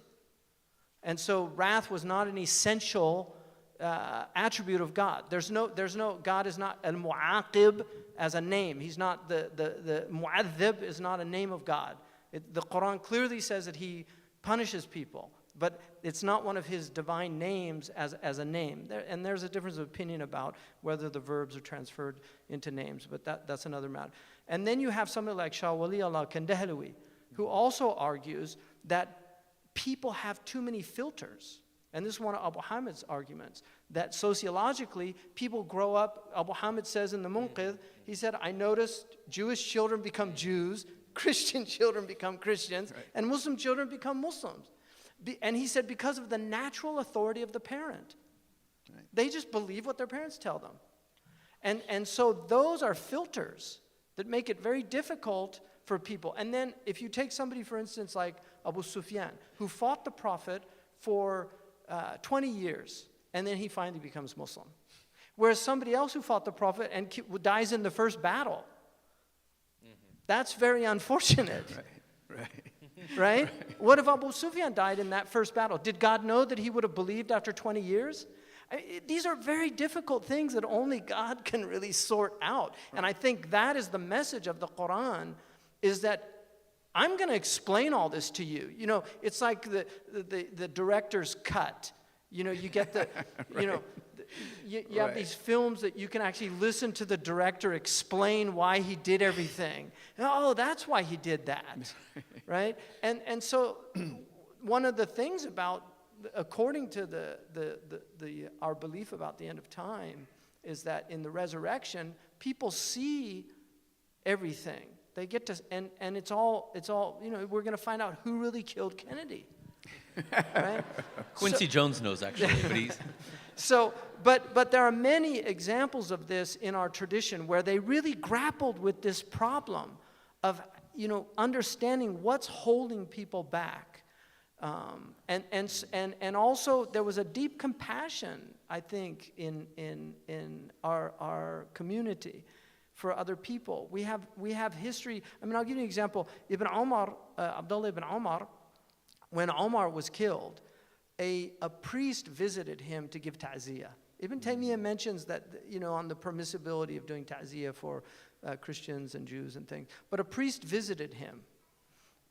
And so wrath was not an essential attribute of God. God is not al-mu'aqib as a name. He's not, the mu'adhib is not a name of God. The Quran clearly says that he punishes people, but it's not one of his divine names as a name. And there's a difference of opinion about whether the verbs are transferred into names, but that's another matter. And then you have somebody like Shah Wali Allah Kandahlawi, who also argues that people have too many filters. And this is one of Abu Hamid's arguments, that sociologically, people grow up. Abu Hamid says in the Munqidh, he said, I noticed Jewish children become Jews, Christian children become Christians, right, and Muslim children become Muslims. And he said, because of the natural authority of the parent. Right. They just believe what their parents tell them. And so those are filters that make it very difficult for people. And then if you take somebody, for instance, like Abu Sufyan, who fought the Prophet for 20 years, and then he finally becomes Muslim. Whereas somebody else who fought the Prophet and dies in the first battle. Mm-hmm. That's very unfortunate. Right? What if Abu Sufyan died in that first battle? Did God know that he would have believed after 20 years? These are very difficult things that only God can really sort out. And I think that is the message of the Quran, is that I'm going to explain all this to you. You know, it's like the director's cut. You know, you get the, you know, you have these films that you can actually listen to the director explain why he did everything. Oh, that's why he did that, right? And so one of the things about, according to our belief about the end of time, is that in the resurrection, people see everything. They get to, and it's all, you know, we're going to find out who really killed Kennedy. Right? Quincy Jones knows, actually, but he's... So, but there are many examples of this in our tradition where they really grappled with this problem of, you know, understanding what's holding people back. And also there was a deep compassion, I think, in our community for other people. We have history. I mean, I'll give you an example. Ibn Umar, Abdullah ibn Umar, when Umar was killed, a priest visited him to give ta'ziyah. Ibn Taymiyyah mentions that, you know, on the permissibility of doing ta'ziyah for Christians and Jews and things. But a priest visited him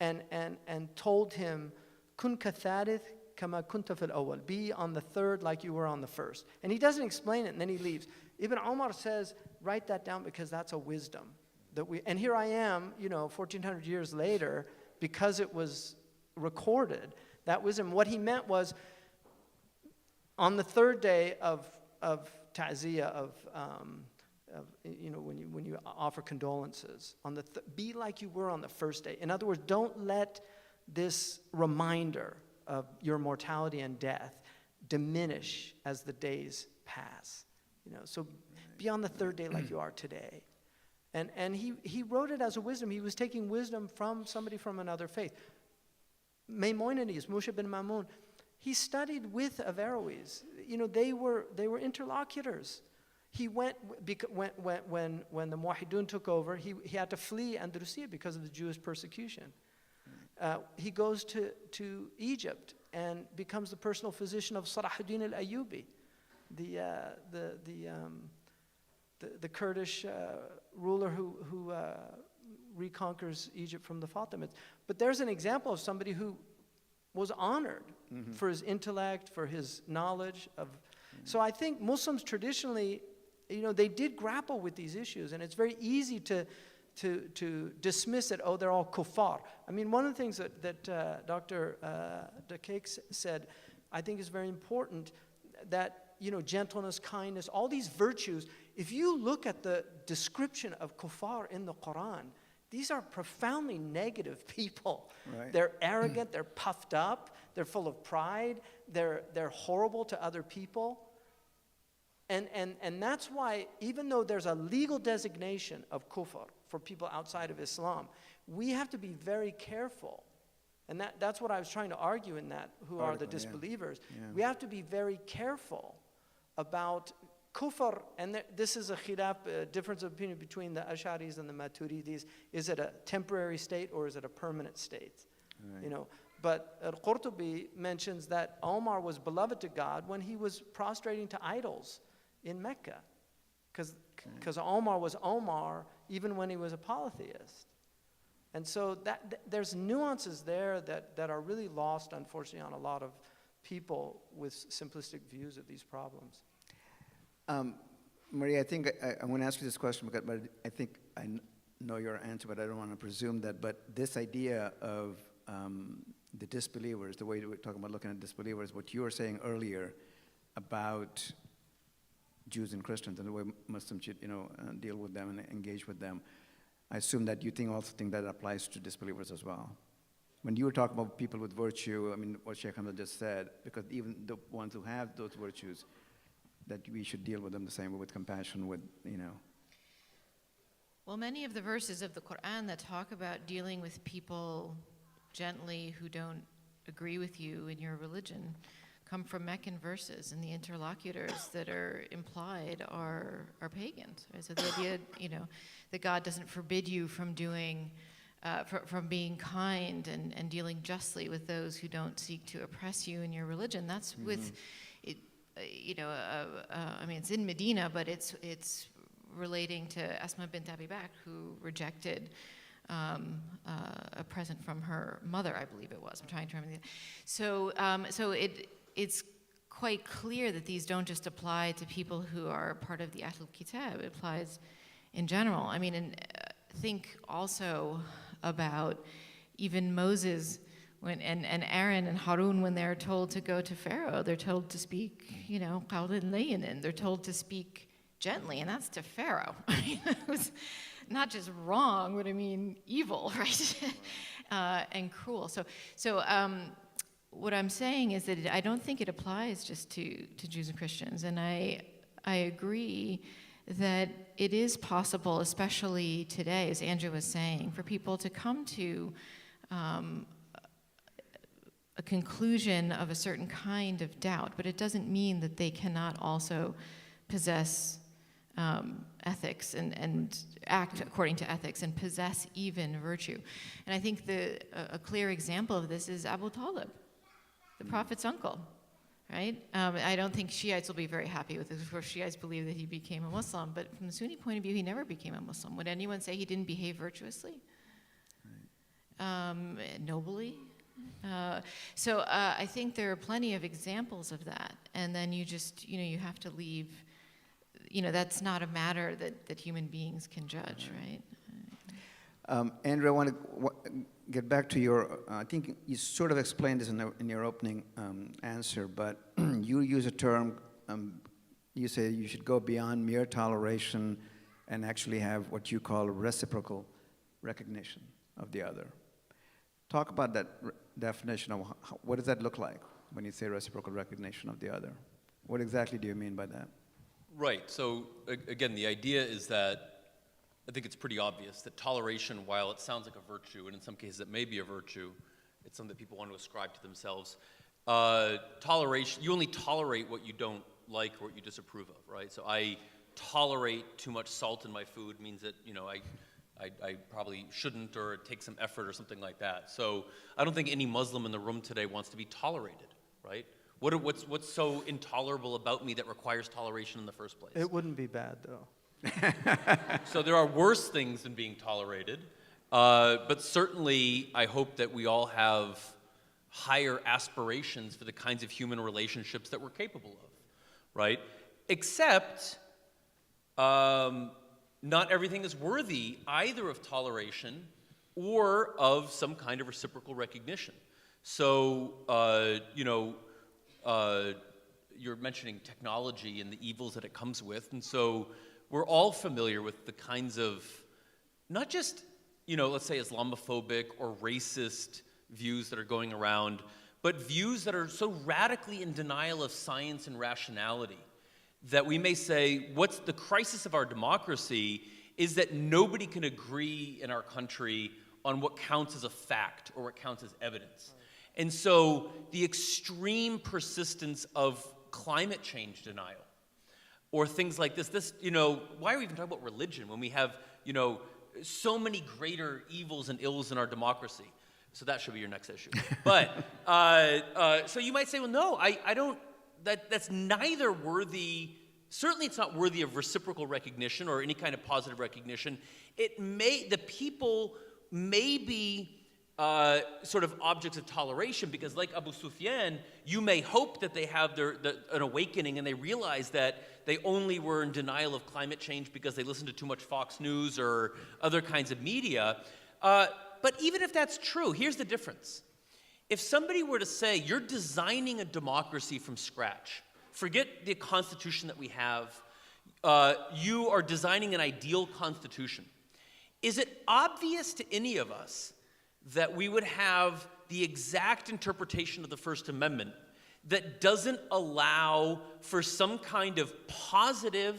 and told him, Kun katharith kama kunta fil awwal. Be on the third like you were on the first. And he doesn't explain it, and then he leaves. Ibn Umar says, write that down because that's a wisdom. And here I am, you know, 1,400 years later, because it was recorded, that wisdom. What he meant was, on the third day of ta'ziyah, you know, when you offer condolences, be like you were on the first day. In other words, don't let this reminder of your mortality and death diminish as the days pass. You know, so be on the third day like you are today. And he wrote it as a wisdom. He was taking wisdom from somebody from another faith. Maimonides, Moshe ben Mamun, he studied with Averroes. You know, they were interlocutors. He went, when the Muwahhidun took over, he had to flee Andalusia because of the Jewish persecution. He goes to Egypt and becomes the personal physician of Salihin al-Ayyubi, the Kurdish ruler who reconquers Egypt from the Fatimids. But there's an example of somebody who was honored for his intellect, for his knowledge of. So I think Muslims traditionally, you know, they did grapple with these issues, and it's very easy to dismiss it. Oh, they're all kuffar. I mean, one of the things that Dr. Dakeik said, I think is very important, that, you know, gentleness, kindness, all these virtues. If you look at the description of kuffar in the Quran, these are profoundly negative people. Right. They're arrogant, they're puffed up, they're full of pride, they're horrible to other people. And that's why, even though there's a legal designation of kufr for people outside of Islam, we have to be very careful. And that's what I was trying to argue in that, who are the disbelievers. Yeah. We have to be very careful about kufr, and this is a khilaf, a difference of opinion between the Ash'aris and the Maturidis. Is it a temporary state or is it a permanent state? Right. You know, but Al-Qurtubi mentions that Omar was beloved to God when he was prostrating to idols in Mecca, because Omar was Omar even when he was a polytheist. And so there's nuances there that are really lost, unfortunately, on a lot of people with simplistic views of these problems. Maria, I think I want to ask you this question, but I think I know your answer, but I don't want to presume that. But this idea of the disbelievers, the way we're talking about looking at disbelievers, what you were saying earlier about Jews and Christians and the way Muslims should, you know, deal with them and engage with them, I assume that you also think that applies to disbelievers as well. When you were talking about people with virtue, I mean, what Shaykh Hamza just said, because even the ones who have those virtues, that we should deal with them the same way, with compassion, with, you know. Well, many of the verses of the Quran that talk about dealing with people gently who don't agree with you in your religion come from Meccan verses, and the interlocutors that are implied are pagans. Right? So the idea, you know, that God doesn't forbid you from doing, from being kind and dealing justly with those who don't seek to oppress you in your religion. That's with it. I mean, it's in Medina, but it's relating to Asma bint Abi Bakr, who rejected a present from her mother, I believe it was. I'm trying to remember. So it's quite clear that these don't just apply to people who are part of the Ahlul Kitab. It applies in general. I mean, and think also about even Moses and Aaron and Harun, when they're told to go to Pharaoh, they're told to speak, qawlan layyinan, they're told to speak gently, and that's to Pharaoh. I mean, it was not just wrong, but I mean evil, right? And cruel. So what I'm saying is that I don't think it applies just to Jews and Christians, and I agree that it is possible, especially today, as Andrew was saying, for people to come to a conclusion of a certain kind of doubt, but it doesn't mean that they cannot also possess ethics and act according to ethics and possess even virtue. And I think a clear example of this is Abu Talib, the Prophet's uncle, right? I don't think Shiites will be very happy with this. Of course, Shiites believe that he became a Muslim, but from the Sunni point of view, he never became a Muslim. Would anyone say he didn't behave virtuously? Nobly? So I think there are plenty of examples of that, and then you just, you have to leave, that's not a matter that human beings can judge, right? Andrew, I want to get back to your, I think you sort of explained this in your opening answer, but you use a term, you say you should go beyond mere toleration and actually have what you call reciprocal recognition of the other. Talk about that definition of what does that look like when you say reciprocal recognition of the other? What exactly do you mean by that? Right. So again, the idea is that I think it's pretty obvious that toleration, while it sounds like a virtue, and in some cases it may be a virtue, it's something that people want to ascribe to themselves. Toleration, you only tolerate what you don't like or what you disapprove of, right? So I tolerate too much salt in my food means that, I probably shouldn't, or it takes some effort or something like that. So I don't think any Muslim in the room today wants to be tolerated, right? What's so intolerable about me that requires toleration in the first place? It wouldn't be bad, though. So there are worse things than being tolerated, but certainly I hope that we all have higher aspirations for the kinds of human relationships that we're capable of, right? Except not everything is worthy either of toleration or of some kind of reciprocal recognition. So, you're mentioning technology and the evils that it comes with, and so we're all familiar with the kinds of, not just, let's say Islamophobic or racist views that are going around, but views that are so radically in denial of science and rationality that we may say, what's the crisis of our democracy is that nobody can agree in our country on what counts as a fact or what counts as evidence. And so the extreme persistence of climate change denial, or things like this, why are we even talking about religion when we have, so many greater evils and ills in our democracy? So that should be your next issue. But, so you might say, well, no, I don't, that's neither worthy, certainly it's not worthy of reciprocal recognition or any kind of positive recognition. The people may be sort of objects of toleration, because like Abu Sufyan, you may hope that they have an awakening and they realize that they only were in denial of climate change because they listened to too much Fox News or other kinds of media. But even if that's true, here's the difference. If somebody were to say, you're designing a democracy from scratch, forget the constitution that we have, you are designing an ideal constitution. Is it obvious to any of us that we would have the exact interpretation of the First Amendment that doesn't allow for some kind of positive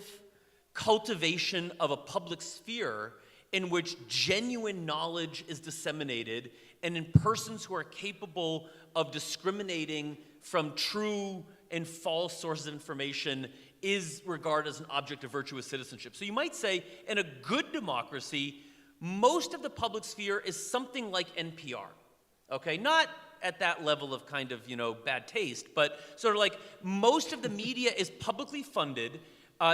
cultivation of a public sphere in which genuine knowledge is disseminated and in persons who are capable of discriminating from true and false sources of information is regarded as an object of virtuous citizenship? So you might say, in a good democracy, most of the public sphere is something like NPR, okay? Not at that level of kind of, bad taste, but sort of like most of the media is publicly funded.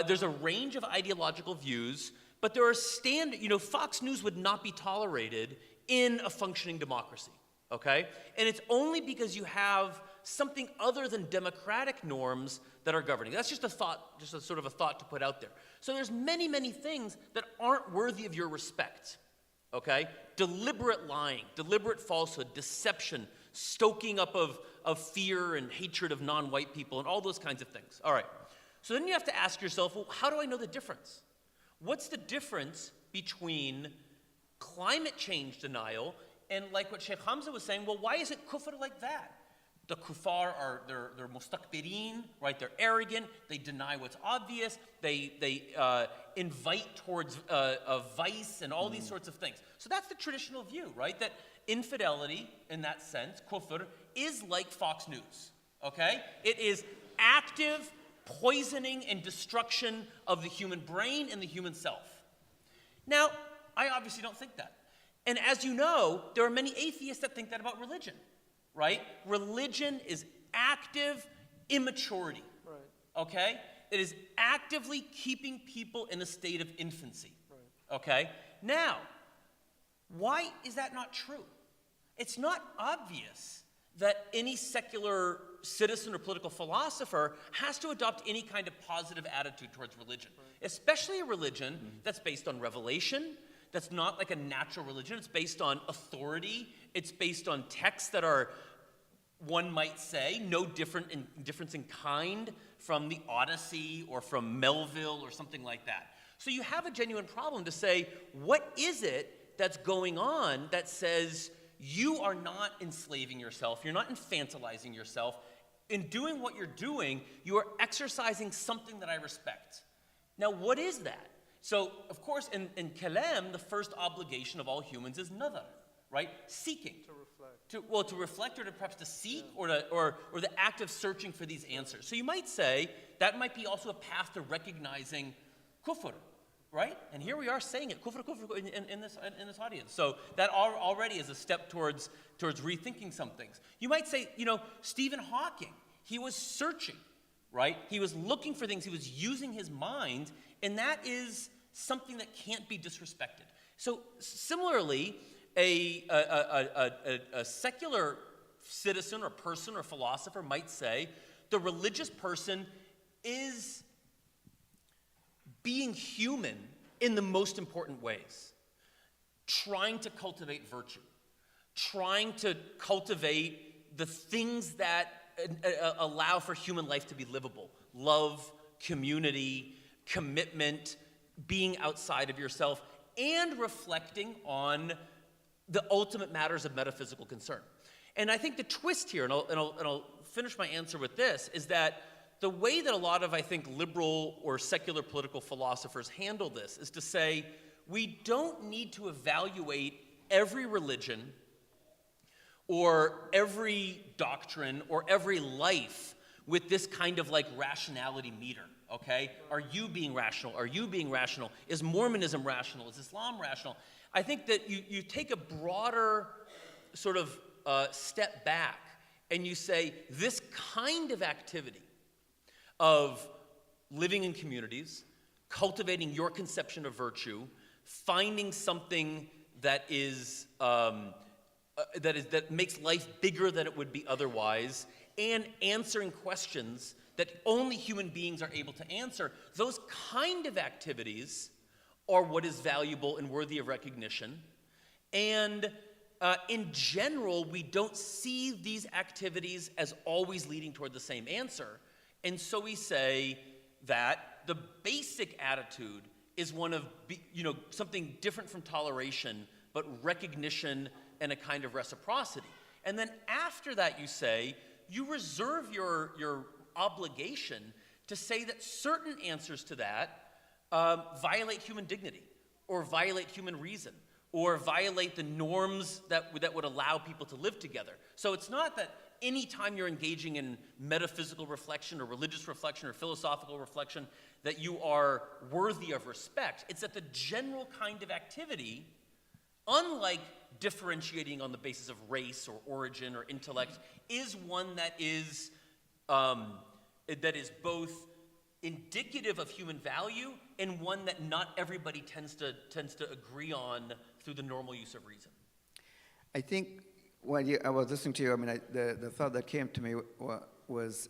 There's a range of ideological views, but there are Fox News would not be tolerated in a functioning democracy, okay? And it's only because you have something other than democratic norms that are governing. That's just a thought, just a sort of a thought to put out there. So there's many, many things that aren't worthy of your respect, okay? Deliberate lying, deliberate falsehood, deception, stoking up of fear and hatred of non-white people, and all those kinds of things. All right. So then you have to ask yourself, well, how do I know the difference? What's the difference between climate change denial and like what Shaykh Hamza was saying, well, why is it kufr like that? The kuffar they're mustakbirin, right? They're arrogant. They deny what's obvious. They invite towards a vice and all these sorts of things. So that's the traditional view, right? That infidelity, in that sense, kufr, is like Fox News, okay? It is active poisoning and destruction of the human brain and the human self. Now, I obviously don't think that. And as you know, there are many atheists that think that about religion, right? Religion is active immaturity, right. Okay? It is actively keeping people in a state of infancy, right. Okay? Now, why is that not true? It's not obvious that any secular citizen or political philosopher has to adopt any kind of positive attitude towards religion, right. Especially a religion that's based on revelation, that's not like a natural religion. It's based on authority. It's based on texts that are, one might say, no difference in kind from the Odyssey or from Melville or something like that. So you have a genuine problem to say, what is it that's going on that says you are not enslaving yourself, you're not infantilizing yourself. In doing what you're doing, you are exercising something that I respect. Now, what is that? So, of course, in Kalam, the first obligation of all humans is nazar, right? Seeking. To reflect. To reflect or to perhaps to seek, yeah. or the act of searching for these answers. So you might say that might be also a path to recognizing kufr, right? And here we are saying it, kufr in this audience. So that already is a step towards rethinking some things. You might say, Stephen Hawking, he was searching, right? He was looking for things, he was using his mind, and that is something that can't be disrespected. So similarly, a secular citizen or person or philosopher might say the religious person is being human in the most important ways, trying to cultivate virtue, trying to cultivate the things that allow for human life to be livable: love, community, commitment, being outside of yourself, and reflecting on the ultimate matters of metaphysical concern. And I think the twist here, and I'll finish my answer with this, is that the way that a lot of, I think, liberal or secular political philosophers handle this is to say, we don't need to evaluate every religion or every doctrine or every life with this kind of like rationality meter, okay? Are you being rational? Are you being rational? Is Mormonism rational? Is Islam rational? I think that you take a broader sort of step back and you say this kind of activity of living in communities, cultivating your conception of virtue, finding something that makes life bigger than it would be otherwise, and answering questions that only human beings are able to answer, those kind of activities are what is valuable and worthy of recognition. And in general, we don't see these activities as always leading toward the same answer. And so we say that the basic attitude is one of something different from toleration, but recognition and a kind of reciprocity. And then after that, you say, you reserve your obligation to say that certain answers to that violate human dignity, or violate human reason, or violate the norms that would allow people to live together. So it's not that any time you're engaging in metaphysical reflection or religious reflection or philosophical reflection that you are worthy of respect. It's that the general kind of activity, unlike differentiating on the basis of race or origin or intellect is one that is both indicative of human value and one that not everybody tends to agree on through the normal use of reason. I think when I was listening to you, I mean, the thought that came to me was,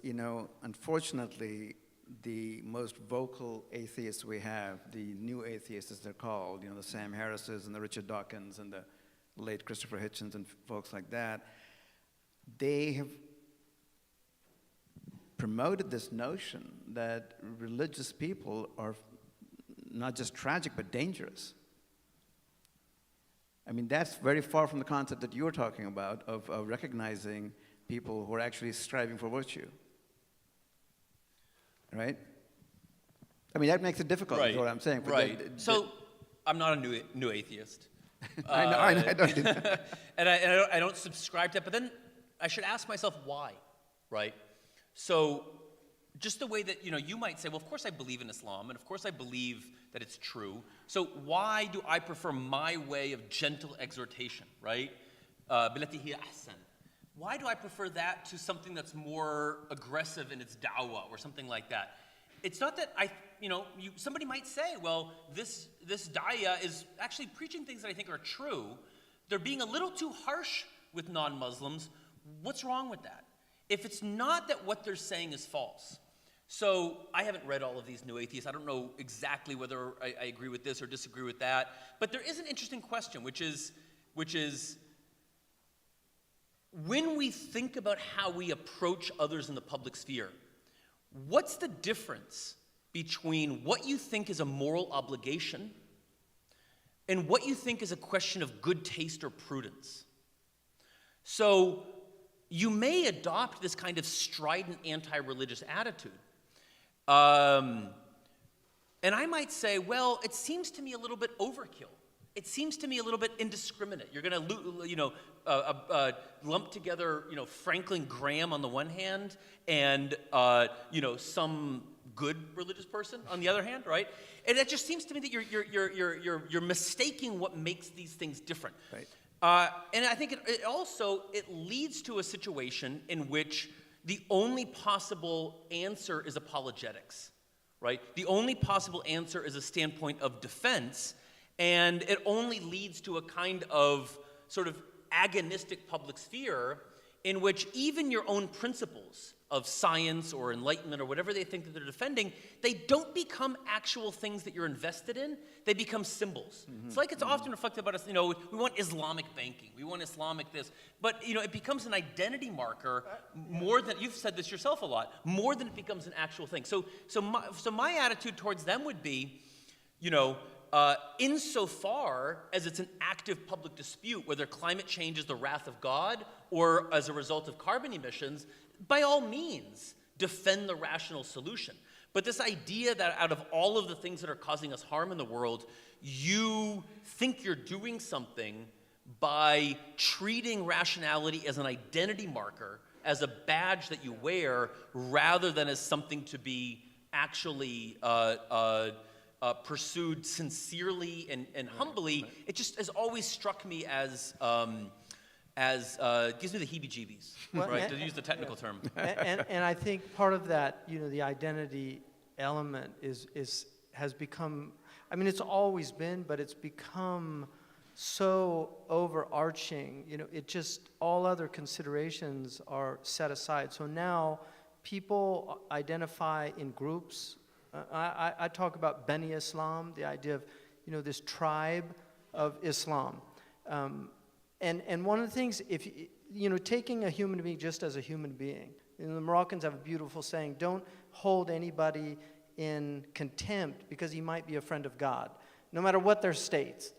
unfortunately, the most vocal atheists we have, the new atheists as they're called, the Sam Harrises and the Richard Dawkins and the late Christopher Hitchens and folks like that, they have promoted this notion that religious people are not just tragic but dangerous. I mean, that's very far from the concept that you're talking about of recognizing people who are actually striving for virtue. Right? I mean, that makes it difficult, is what I'm saying. Right. So, I'm not a new atheist. I don't do that. and I don't subscribe to it, but then I should ask myself why, right? So, just the way that, you might say, well, of course I believe in Islam, and of course I believe that it's true. So why do I prefer my way of gentle exhortation, right? بِالَّتِي هِيَ أَحْسَنُ. Why do I prefer that to something that's more aggressive in its da'wah or something like that? It's not that somebody might say, well, this da'iyah is actually preaching things that I think are true. They're being a little too harsh with non-Muslims. What's wrong with that? If it's not that what they're saying is false. So I haven't read all of these new atheists. I don't know exactly whether I agree with this or disagree with that. But there is an interesting question, which is when we think about how we approach others in the public sphere, what's the difference between what you think is a moral obligation and what you think is a question of good taste or prudence? So you may adopt this kind of strident anti-religious attitude. And I might say, well, it seems to me a little bit overkill. It seems to me a little bit indiscriminate. You're going to, lump together, Franklin Graham on the one hand, and some good religious person on the other hand, right? And it just seems to me that you're mistaking what makes these things different. Right. And I think it also leads to a situation in which the only possible answer is apologetics, right? The only possible answer is a standpoint of defense. And it only leads to a kind of sort of agonistic public sphere in which even your own principles of science or enlightenment or whatever they think that they're defending, they don't become actual things that you're invested in. They become symbols. Mm-hmm. It's like it's often reflected about us, we want Islamic banking. We want Islamic this. But, it becomes an identity marker more than, you've said this yourself a lot, more than it becomes an actual thing. So my attitude towards them would be, insofar as it's an active public dispute, whether climate change is the wrath of God or as a result of carbon emissions, by all means, defend the rational solution. But this idea that out of all of the things that are causing us harm in the world, you think you're doing something by treating rationality as an identity marker, as a badge that you wear, rather than as something to be actually pursued sincerely and humbly, right. It just has always struck me as gives me the heebie-jeebies, right? To use the technical term. And I think part of that, the identity element has become. I mean, it's always been, but it's become so overarching. It just all other considerations are set aside. So now people identify in groups. I talk about Bani Islam, the idea of, this tribe of Islam. And one of the things, if taking a human being just as a human being, the Moroccans have a beautiful saying, don't hold anybody in contempt because he might be a friend of God, no matter what their states.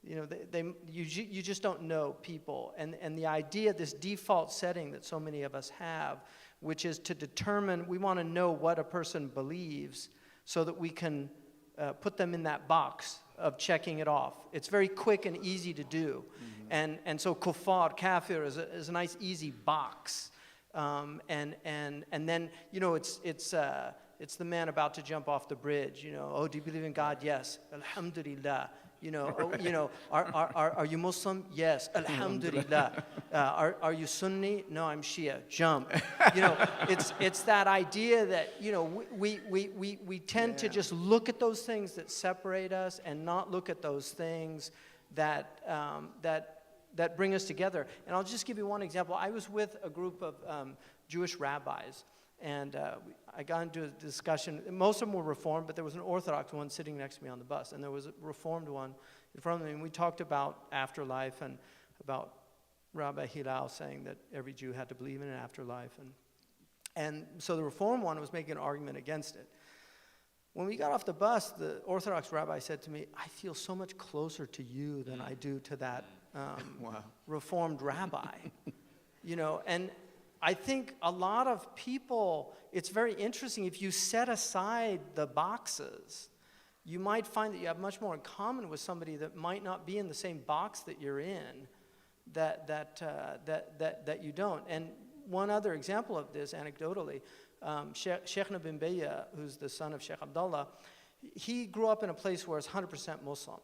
You just don't know people. And the idea, this default setting that so many of us have, which is to determine, we want to know what a person believes so that we can put them in that box of checking it off. It's very quick and easy to do. Mm-hmm. And so kuffar, kafir is a nice easy box. And then, it's the man about to jump off the bridge, oh, do you believe in God? Yes. Alhamdulillah. Are you Muslim? Yes. Alhamdulillah. Are you Sunni? No, I'm Shia. Jump. It's that idea that, we tend to just look at those things that separate us and not look at those things that bring us together. And I'll just give you one example. I was with a group of Jewish rabbis, and I got into a discussion. Most of them were Reformed, but there was an Orthodox one sitting next to me on the bus, and there was a Reformed one in front of me, and we talked about afterlife and about Rabbi Hillel saying that every Jew had to believe in an afterlife. And so the Reformed one was making an argument against it. When we got off the bus, the Orthodox rabbi said to me, I feel so much closer to you than I do to that Wow. Reformed rabbi. And I think a lot of people, it's very interesting, if you set aside the boxes, you might find that you have much more in common with somebody that might not be in the same box that you're in, that you don't. And one other example of this, anecdotally, Shaykh Hamza, who's the son of Shaykh Abdullah, he grew up in a place where it's 100% Muslim.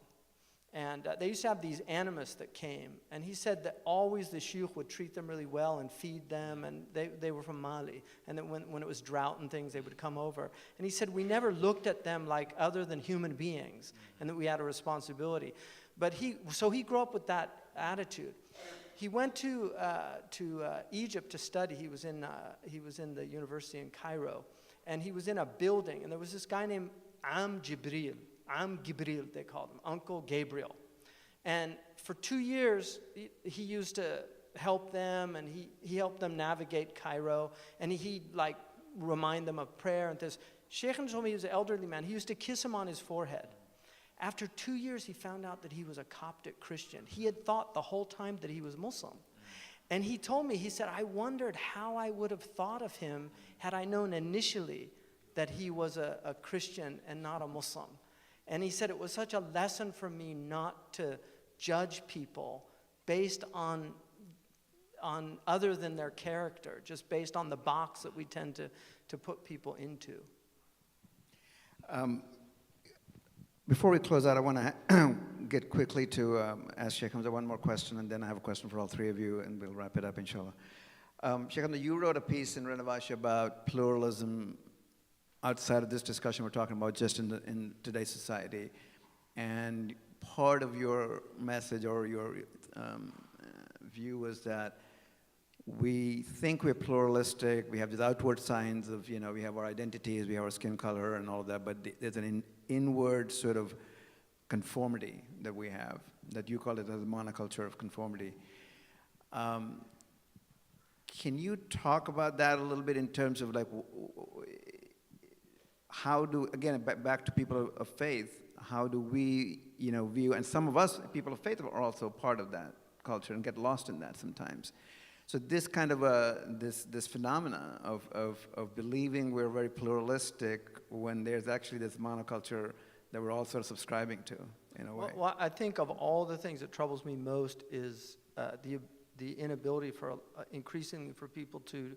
And they used to have these animists that came, and he said that always the shuyukh would treat them really well and feed them, and they were from Mali. And then when it was drought and things, they would come over. And he said we never looked at them like other than human beings, and that we had a responsibility. But so he grew up with that attitude. He went to Egypt to study. He was in the university in Cairo, and he was in a building, and there was this guy named Jibril, they called him, Uncle Gabriel. And for 2 years, he used to help them, and he helped them navigate Cairo, and he'd remind them of prayer and this. Shaykh told me he was an elderly man. He used to kiss him on his forehead. After 2 years, he found out that he was a Coptic Christian. He had thought the whole time that he was Muslim. And he told me, he said, I wondered how I would have thought of him had I known initially that he was a Christian and not a Muslim. And he said it was such a lesson for me not to judge people based on other than their character, just based on the box that we tend to put people into. Before we close out, I want to get quickly to ask Shaykh Hamza one more question, and then I have a question for all three of you, and we'll wrap it up, inshallah. Shaykh Hamza, you wrote a piece in Renovation about pluralism outside of this discussion we're talking about, just in today's society. And part of your message or your view was that we think we're pluralistic, we have these outward signs of, we have our identities, we have our skin color and all of that, but there's an inward sort of conformity that we have, that you call it as a monoculture of conformity. Can you talk about that a little bit in terms of how do, again, back to people of faith, how do we, view, and some of us, people of faith, are also part of that culture and get lost in that sometimes. So this kind of this phenomena of believing we're very pluralistic when there's actually this monoculture that we're all sort of subscribing to, in a way. Well, I think of all the things that troubles me most is the inability for increasingly for people to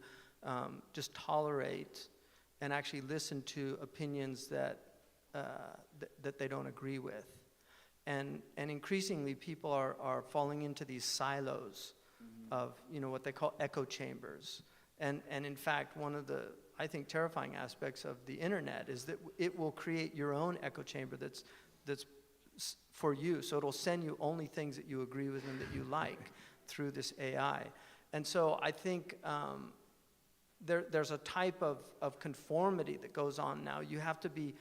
just tolerate and actually listen to opinions that they don't agree with. And increasingly people are falling into these silos of what they call echo chambers. And in fact, one of the, I think, terrifying aspects of the internet is that it will create your own echo chamber that's for you. So it'll send you only things that you agree with and that you like through this AI. And so I think there's a type of conformity that goes on now. You have to be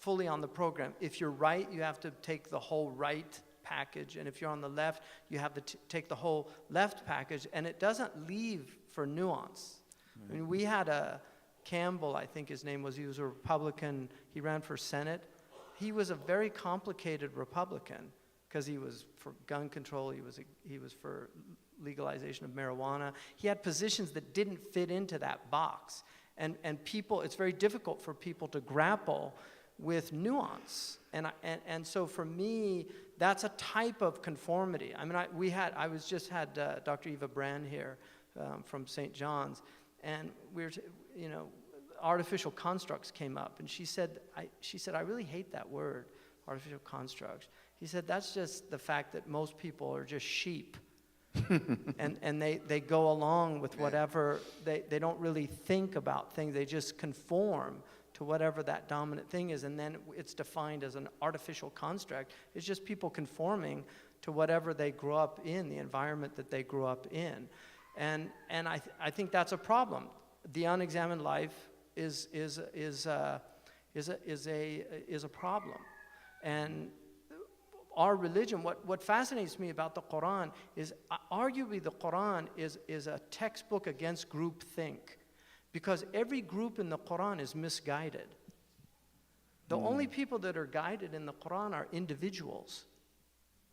fully on the program. If you're right, you have to take the whole right package, and if you're on the left, you have to take the whole left package, and it doesn't leave for nuance. I mean, we had a Campbell, I think his name was, he was a Republican, he ran for Senate. He was a very complicated Republican because he was for gun control, he was for legalization of marijuana. He had positions that didn't fit into that box. And people, it's very difficult for people to grapple with nuance. And so for me, that's a type of conformity. I mean, I just had Dr. Eva Brand here from St. John's, and we were, artificial constructs came up, and she said, I really hate that word, artificial constructs. He said, that's just the fact that most people are just sheep. and they go along with whatever, they don't really think about things, they just conform to whatever that dominant thing is, and then it's defined as an artificial construct. It's just people conforming to whatever they grew up in, the environment that they grew up in. And I think that's a problem. The unexamined life is a problem. And our religion, what fascinates me about the Quran is arguably the Quran is a textbook against groupthink, because every group in the Quran is misguided. The only people that are guided in the Quran are individuals.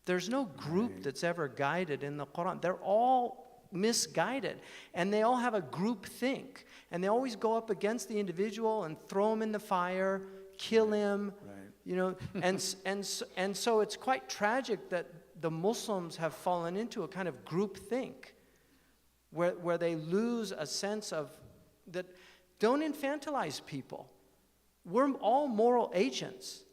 There's no group that's ever guided in the Quran. They're all misguided, and they all have a group think, and they always go up against the individual and throw him in the fire, kill him. You know, and so it's quite tragic that the Muslims have fallen into a kind of group think, where they lose a sense of that. Don't infantilize people. We're all moral agents.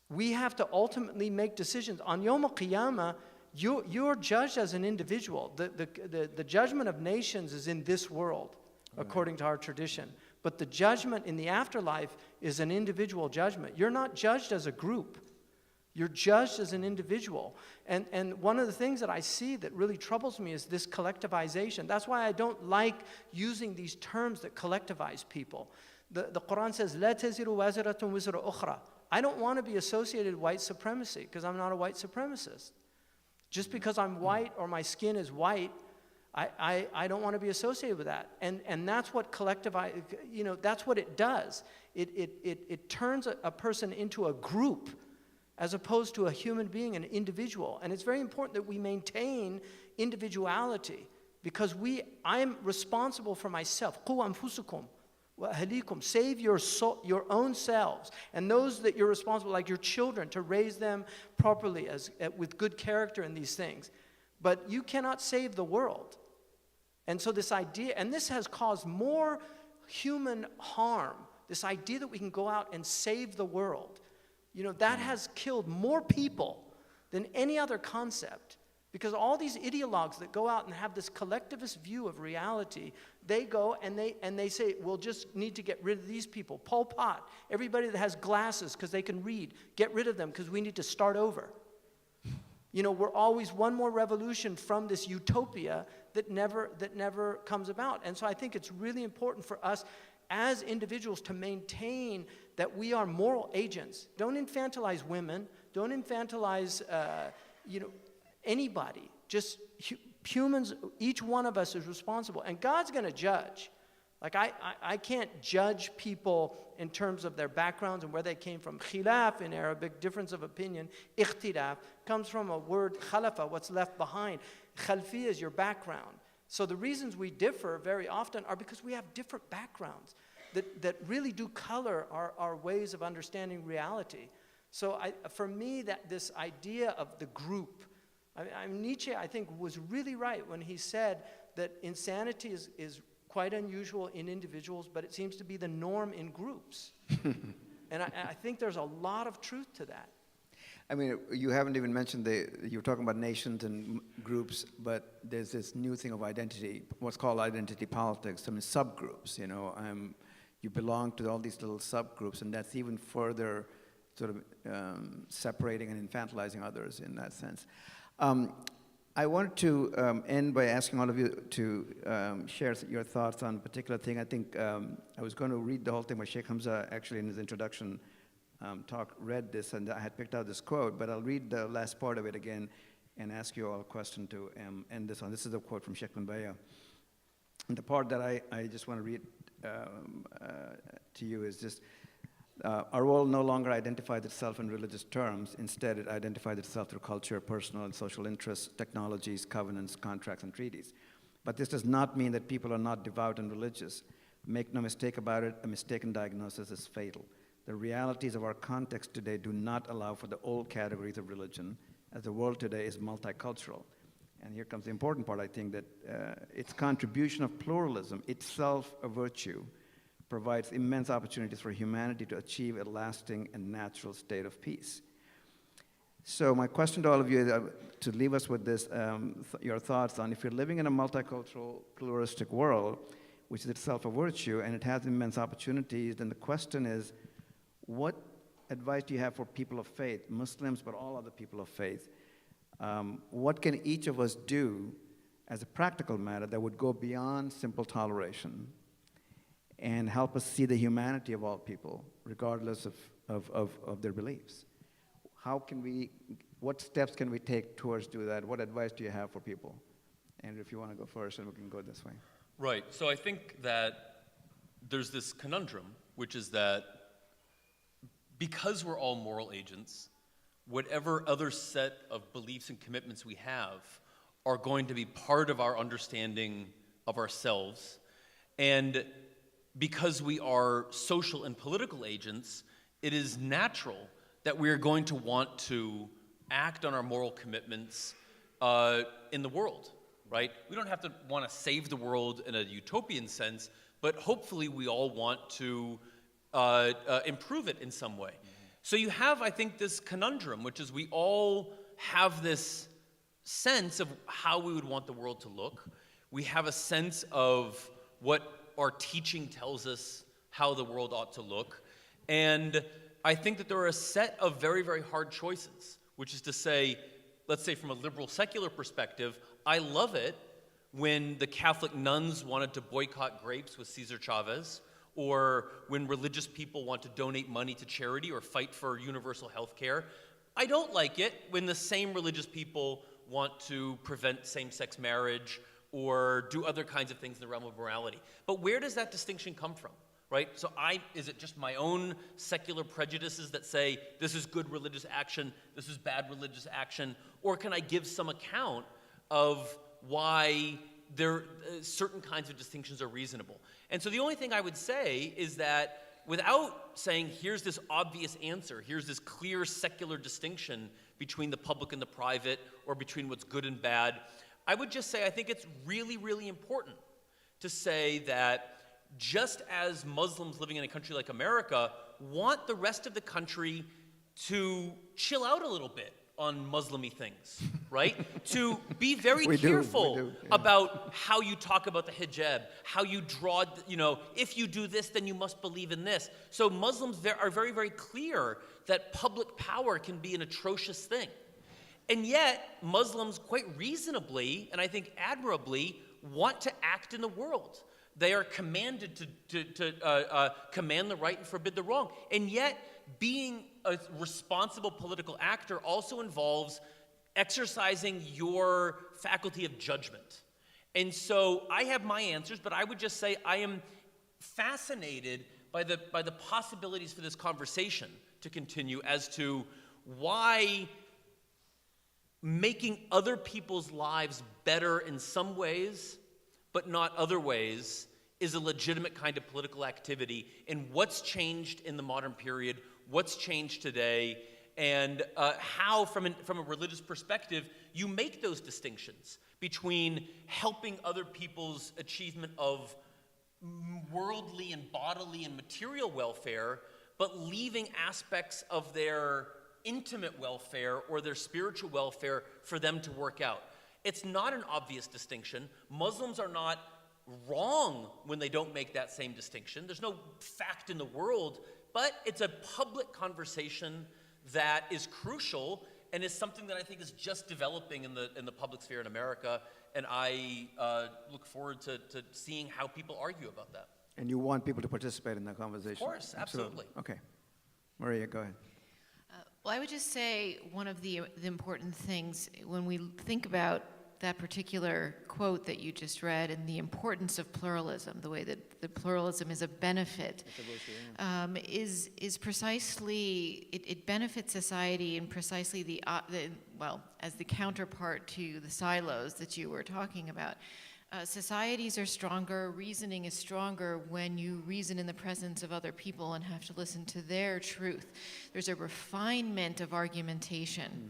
We have to ultimately make decisions. On Yom Al-Qiyamah, you're judged as an individual. The judgment of nations is in this world, according to our tradition. But the judgment in the afterlife is an individual judgment. You're not judged as a group. You're judged as an individual. And one of the things that I see that really troubles me is this collectivization. That's why I don't like using these terms that collectivize people. The Quran says, "La taziru waziratun wizra ukhra." I don't want to be associated with white supremacy because I'm not a white supremacist. Just because I'm white or my skin is white, I don't want to be associated with that. And that's what that's what it does. It turns a person into a group as opposed to a human being, an individual. And it's very important that we maintain individuality, because I'm responsible for myself. Qu anfusukum wa ahlikum. Save your own selves and those that you're responsible, like your children, to raise them properly with good character and these things. But you cannot save the world. And so this idea, and this has caused more human harm, this idea that we can go out and save the world, that has killed more people than any other concept. Because all these ideologues that go out and have this collectivist view of reality, they go and they say, we'll just need to get rid of these people. Pol Pot, everybody that has glasses because they can read, get rid of them because we need to start over. We're always one more revolution from this utopia that never comes about. And so I think it's really important for us as individuals to maintain that we are moral agents. Don't infantilize women. Don't infantilize anybody. Just humans, each one of us is responsible. And God's going to judge. Like I can't judge people in terms of their backgrounds and where they came from. Khilaf in Arabic, difference of opinion. Ikhtilaf comes from a word khalafa, what's left behind. Khalfi is your background. So the reasons we differ very often are because we have different backgrounds that really do color our ways of understanding reality. So for me, this idea of the group, Nietzsche, I think, was really right when he said that insanity is quite unusual in individuals, but it seems to be the norm in groups. And I think there's a lot of truth to that. I mean, you haven't even mentioned you're talking about nations and groups, but there's this new thing of identity, what's called identity politics. I mean, subgroups, you belong to all these little subgroups, and that's even further sort of separating and infantilizing others in that sense. I wanted to end by asking all of you to share your thoughts on a particular thing. I think I was going to read the whole thing, but Shaykh Hamza actually in his introduction talk read this, and I had picked out this quote, but I'll read the last part of it again and ask you all a question to end this on. This is a quote from Sheikh bin Baya. And the part that I just want to read to you is just, our world no longer identifies itself in religious terms. Instead, it identifies itself through culture, personal and social interests, technologies, covenants, contracts, and treaties. But this does not mean that people are not devout and religious. Make no mistake about it, a mistaken diagnosis is fatal. The realities of our context today do not allow for the old categories of religion, as the world today is multicultural. And here comes the important part, I think, that its contribution of pluralism, itself a virtue, provides immense opportunities for humanity to achieve a lasting and natural state of peace. So my question to all of you is to leave us with this, your thoughts on if you're living in a multicultural, pluralistic world, which is itself a virtue, and it has immense opportunities, then the question is, what advice do you have for people of faith, Muslims, but all other people of faith? What can each of us do as a practical matter that would go beyond simple toleration and help us see the humanity of all people, regardless of their beliefs? What steps can we take towards do that? What advice do you have for people? Andrew, if you want to go first, and we can go this way. Right. So I think that there's this conundrum, which is that because we're all moral agents, whatever other set of beliefs and commitments we have are going to be part of our understanding of ourselves. And because we are social and political agents, it is natural that we are going to want to act on our moral commitments in the world, right? We don't have to want to save the world in a utopian sense, but hopefully we all want to improve it in some way. So you have, I think, this conundrum, which is we all have this sense of how we would want the world to look. We have a sense of what our teaching tells us how the world ought to look. And I think that there are a set of very, very hard choices, which is to say, let's say from a liberal secular perspective, I love it when the Catholic nuns wanted to boycott grapes with Cesar Chavez, or when religious people want to donate money to charity or fight for universal health care. I don't like it when the same religious people want to prevent same-sex marriage or do other kinds of things in the realm of morality. But where does that distinction come from, right? So is it just my own secular prejudices that say this is good religious action, this is bad religious action, or can I give some account of why certain kinds of distinctions are reasonable? And so the only thing I would say is that without saying here's this obvious answer, here's this clear secular distinction between the public and the private, or between what's good and bad, I would just say I think it's really, really important to say that just as Muslims living in a country like America want the rest of the country to chill out a little bit on Muslim-y things, right? To be very careful about how you talk about the hijab, how you draw, if you do this, then you must believe in this. So Muslims are very, very clear that public power can be an atrocious thing. And yet, Muslims quite reasonably, and I think admirably, want to act in the world. They are commanded to command the right and forbid the wrong. And yet, being a responsible political actor also involves exercising your faculty of judgment. And so I have my answers, but I would just say I am fascinated by the possibilities for this conversation to continue as to why making other people's lives better in some ways, but not other ways, is a legitimate kind of political activity, and what's changed in the modern period, what's changed today, and how, from a religious perspective, you make those distinctions between helping other people's achievement of worldly and bodily and material welfare, but leaving aspects of their intimate welfare or their spiritual welfare for them to work out. It's not an obvious distinction. Muslims are not wrong when they don't make that same distinction. There's no fact in the world, but it's a public conversation that is crucial and is something that I think is just developing in the public sphere in America, and I look forward to seeing how people argue about that. And you want people to participate in that conversation? Of course, absolutely. Okay. Maria, go ahead. Well, I would just say one of the important things when we think about that particular quote that you just read and the importance of pluralism, the way that the pluralism is a benefit, is precisely, it benefits society in precisely as the counterpart to the silos that you were talking about. Societies are stronger, reasoning is stronger when you reason in the presence of other people and have to listen to their truth. There's a refinement of argumentation.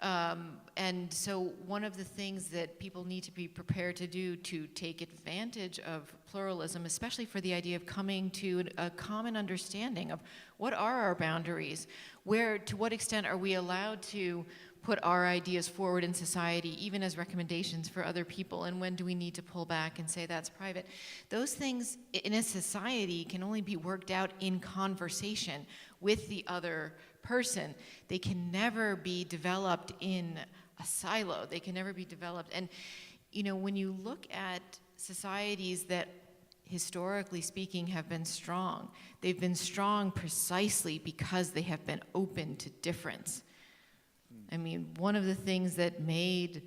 And so one of the things that people need to be prepared to do to take advantage of pluralism, especially for the idea of coming to a common understanding of what are our boundaries, to what extent are we allowed to put our ideas forward in society, even as recommendations for other people, and when do we need to pull back and say that's private? Those things in a society can only be worked out in conversation with the other person. They can never be developed in a silo. They can never be developed. And, you know, when you look at societies that, historically speaking, have been strong, they've been strong precisely because they have been open to difference. I mean, one of the things that made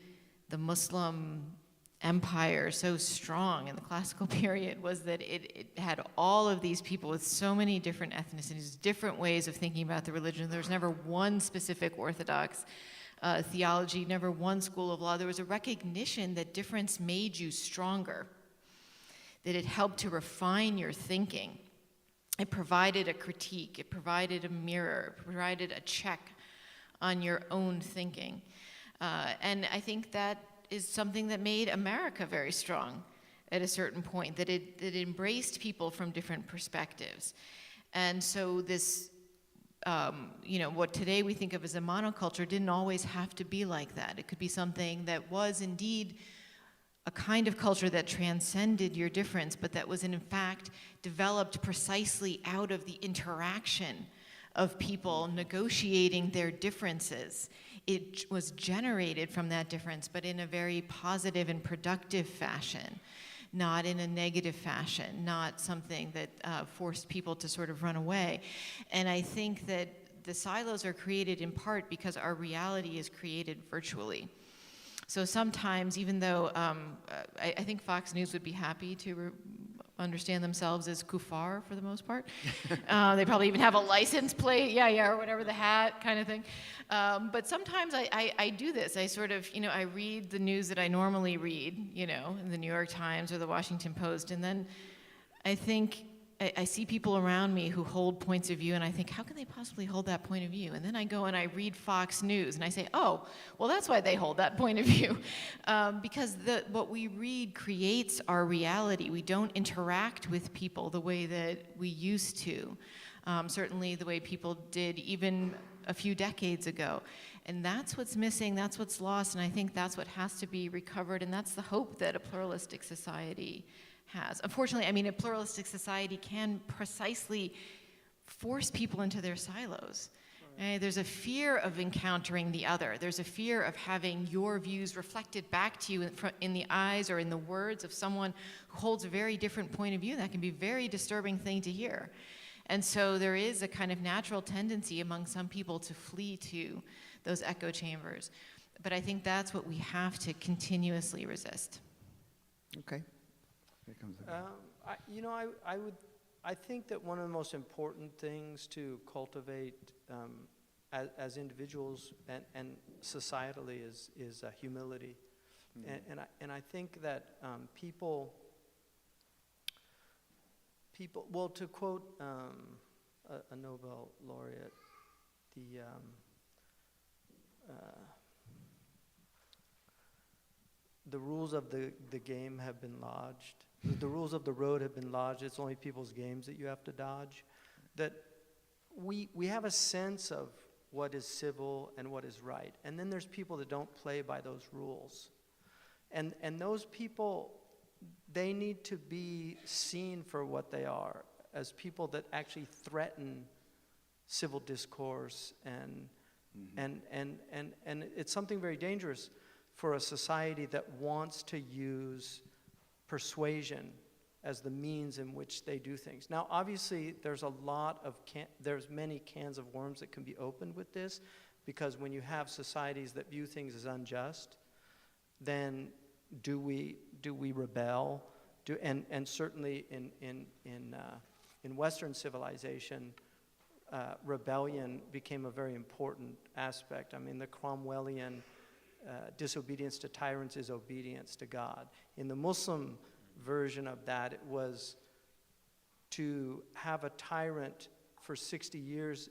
the Muslim empire so strong in the classical period was that it had all of these people with so many different ethnicities, different ways of thinking about the religion. There was never one specific orthodox theology, never one school of law. There was a recognition that difference made you stronger, that it helped to refine your thinking. It provided a critique, it provided a mirror, it provided a check on your own thinking. And I think that is something that made America very strong at a certain point, that it embraced people from different perspectives. And so this, you know, what today we think of as a monoculture didn't always have to be like that. It could be something that was indeed a kind of culture that transcended your difference, but that was in fact developed precisely out of the interaction of people negotiating their differences. It was generated from that difference, but in a very positive and productive fashion, not in a negative fashion, not something that forced people to sort of run away. And I think that the silos are created in part because our reality is created virtually. So sometimes, even though I think Fox News would be happy to understand themselves as kuffar for the most part. They probably even have a license plate, or whatever, the hat kind of thing. But sometimes I do this. I sort of, I read the news that I normally read, in the New York Times or the Washington Post, and then I think, I see people around me who hold points of view, and I think, how can they possibly hold that point of view? And then I go and I read Fox News, and I say, oh, well, that's why they hold that point of view. Because what we read creates our reality. We don't interact with people the way that we used to, certainly the way people did even a few decades ago. And that's what's missing, that's what's lost, and I think that's what has to be recovered, and that's the hope that a pluralistic society has. Unfortunately, a pluralistic society can precisely force people into their silos. Right. There's a fear of encountering the other. There's a fear of having your views reflected back to you in the eyes or in the words of someone who holds a very different point of view. That can be a very disturbing thing to hear. And so there is a kind of natural tendency among some people to flee to those echo chambers. But I think that's what we have to continuously resist. Okay. Here comes the I think that one of the most important things to cultivate as individuals and societally is humility, and I think that people. Well, to quote a Nobel laureate, the rules of the game have been lodged. The rules of the road have been lodged. It's only people's games that you have to dodge. That we have a sense of what is civil and what is right. And then there's people that don't play by those rules. And those people, they need to be seen for what they are, as people that actually threaten civil discourse and it's something very dangerous for a society that wants to use persuasion as the means in which they do things. Now, obviously, there's many cans of worms that can be opened with this, because when you have societies that view things as unjust, then do we rebel? And certainly in Western civilization, rebellion became a very important aspect. The Cromwellian disobedience to tyrants is obedience to God. In the Muslim version of that, it was to have a tyrant for 60 years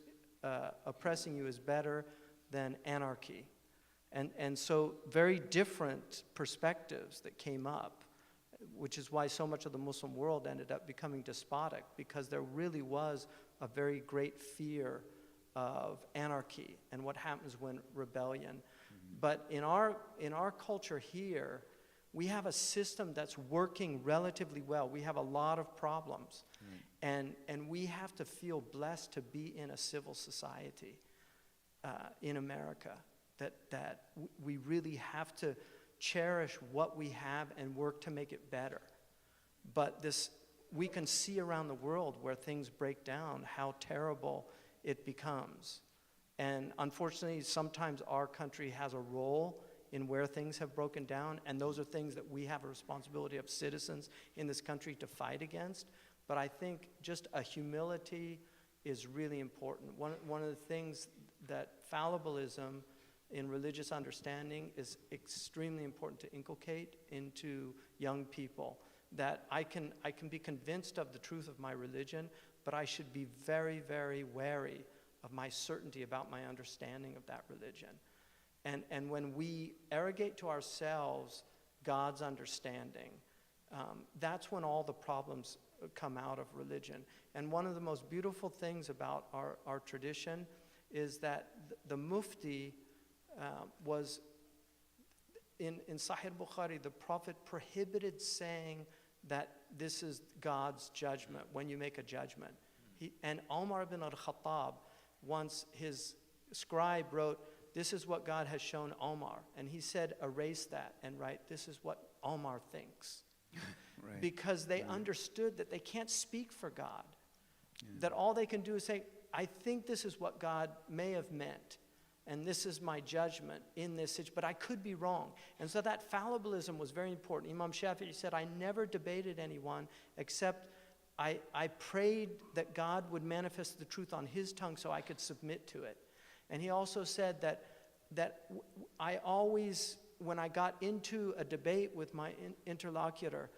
oppressing you is better than anarchy. And so very different perspectives that came up, which is why so much of the Muslim world ended up becoming despotic, because there really was a very great fear of anarchy and what happens when rebellion. But in our culture here, we have a system that's working relatively well. We have a lot of problems. And we have to feel blessed to be in a civil society in America, that we really have to cherish what we have and work to make it better. But we can see around the world where things break down, how terrible it becomes. And unfortunately, sometimes our country has a role in where things have broken down, and those are things that we have a responsibility of citizens in this country to fight against. But I think just a humility is really important. One of the things that fallibilism in religious understanding is extremely important to inculcate into young people, that I can be convinced of the truth of my religion, but I should be very, very wary of my certainty about my understanding of that religion. And when we arrogate to ourselves God's understanding, that's when all the problems come out of religion. And one of the most beautiful things about our tradition is that the Mufti was, in Sahih Bukhari, the Prophet prohibited saying that this is God's judgment when you make a judgment. And Umar ibn al-Khattab, once his scribe wrote, "This is what God has shown Omar." And he said, erase that and write, "This is what Omar thinks." Right. Because they understood that they can't speak for God. That all they can do is say, I think this is what God may have meant, and this is my judgment in this situation, but I could be wrong. And so that fallibilism was very important. Imam Shafi'i said, I never debated anyone except I prayed that God would manifest the truth on his tongue so I could submit to it. And he also said that I always, when I got into a debate with my interlocutor,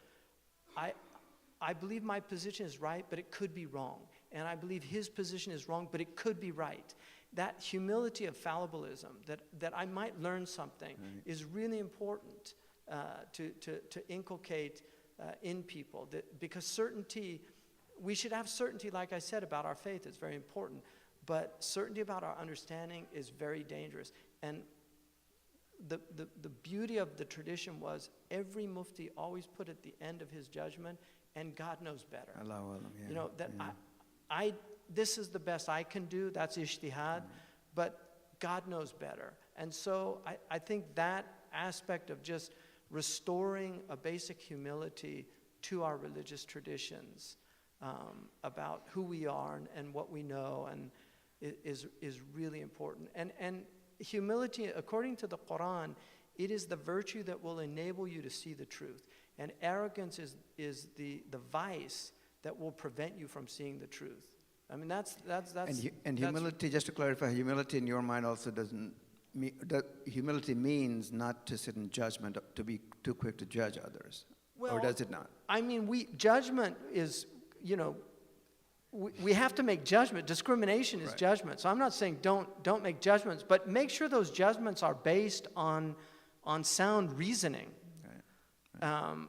I believe my position is right, but it could be wrong. And I believe his position is wrong, but it could be right. That humility of fallibilism, that I might learn something, is really important to inculcate in people. Because certainty, we should have certainty, like I said, about our faith. It's very important. But certainty about our understanding is very dangerous. And the beauty of the tradition was every mufti always put at the end of his judgment, and God knows better. You know, that this is the best I can do, that's ijtihad, but God knows better. And so I think that aspect of just restoring a basic humility to our religious traditions about who we are and what we know and is really important. And humility, according to the Quran, it is the virtue that will enable you to see the truth. And arrogance is the vice that will prevent you from seeing the truth. I mean, that's and humility, just to clarify, humility in your mind also doesn't mean, humility means not to sit in judgment, to be too quick to judge others. Well, or does it not? I mean, judgment is, you know, we have to make judgment. Discrimination is judgment. So I'm not saying don't make judgments, but make sure those judgments are based on sound reasoning.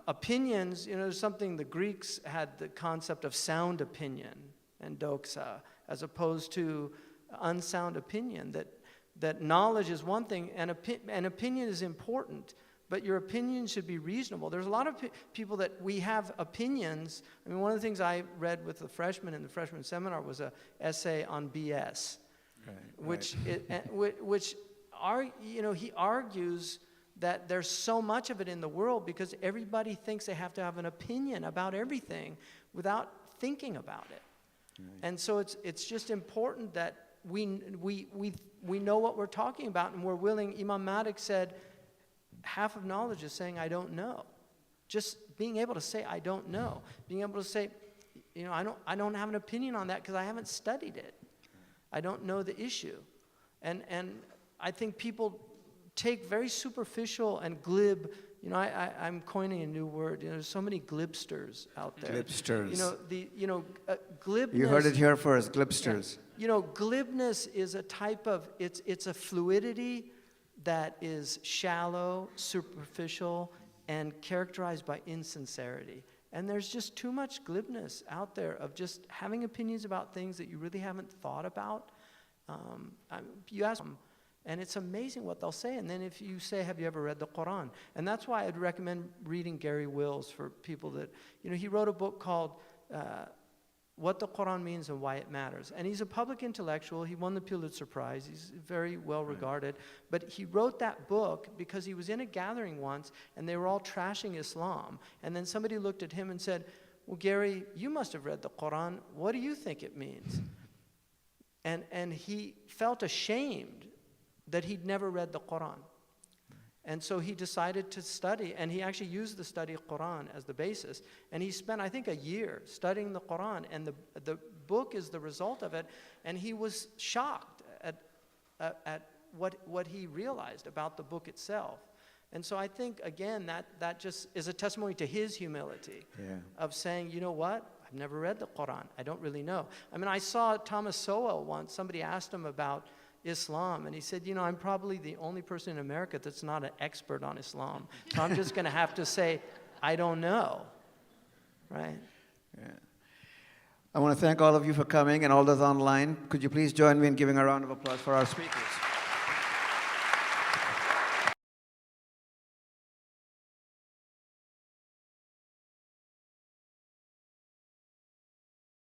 Opinions, you know, something the Greeks had the concept of sound opinion and doxa, as opposed to unsound opinion. That knowledge is one thing, and opinion is important, but your opinion should be reasonable. There's a lot of people that we have opinions. I mean, one of the things I read with the freshmen in the freshman seminar was an essay on BS, which he argues that there's so much of it in the world because everybody thinks they have to have an opinion about everything without thinking about it. And so it's just important that we know what we're talking about, and we're willing. Imam Malik said, half of knowledge is saying I don't know. Just being able to say I don't know, being able to say, you know, I don't have an opinion on that because I haven't studied it. I don't know the issue, and I think people take very superficial and glib. You know, I'm coining a new word. You know, there's so many glibsters out there. Glibsters. Glibness. You heard it here first, glibsters. Yeah. You know, glibness is a type of, it's a fluidity that is shallow, superficial, and characterized by insincerity. And there's just too much glibness out there of just having opinions about things that you really haven't thought about. You ask them, and it's amazing what they'll say. And then if you say, have you ever read the Quran? And that's why I'd recommend reading Gary Wills for people that, he wrote a book called What the Quran Means and Why It Matters. And he's a public intellectual. He won the Pulitzer Prize. He's very well regarded. But he wrote that book because he was in a gathering once and they were all trashing Islam. And then somebody looked at him and said, well, Gary, you must have read the Quran. What do you think it means? And he felt ashamed that he'd never read the Quran. And so he decided to study, and he actually used the study of Quran as the basis. And he spent, I think, a year studying the Quran, and the book is the result of it. And he was shocked at what he realized about the book itself. And so I think, again, that just is a testimony to his humility of saying, you know what? I've never read the Quran. I don't really know. I mean, I saw Thomas Sowell once. Somebody asked him about Islam, and he said, I'm probably the only person in America that's not an expert on Islam. So I'm just going to have to say, I don't know, right? Yeah. I want to thank all of you for coming and all those online. Could you please join me in giving a round of applause for our speakers?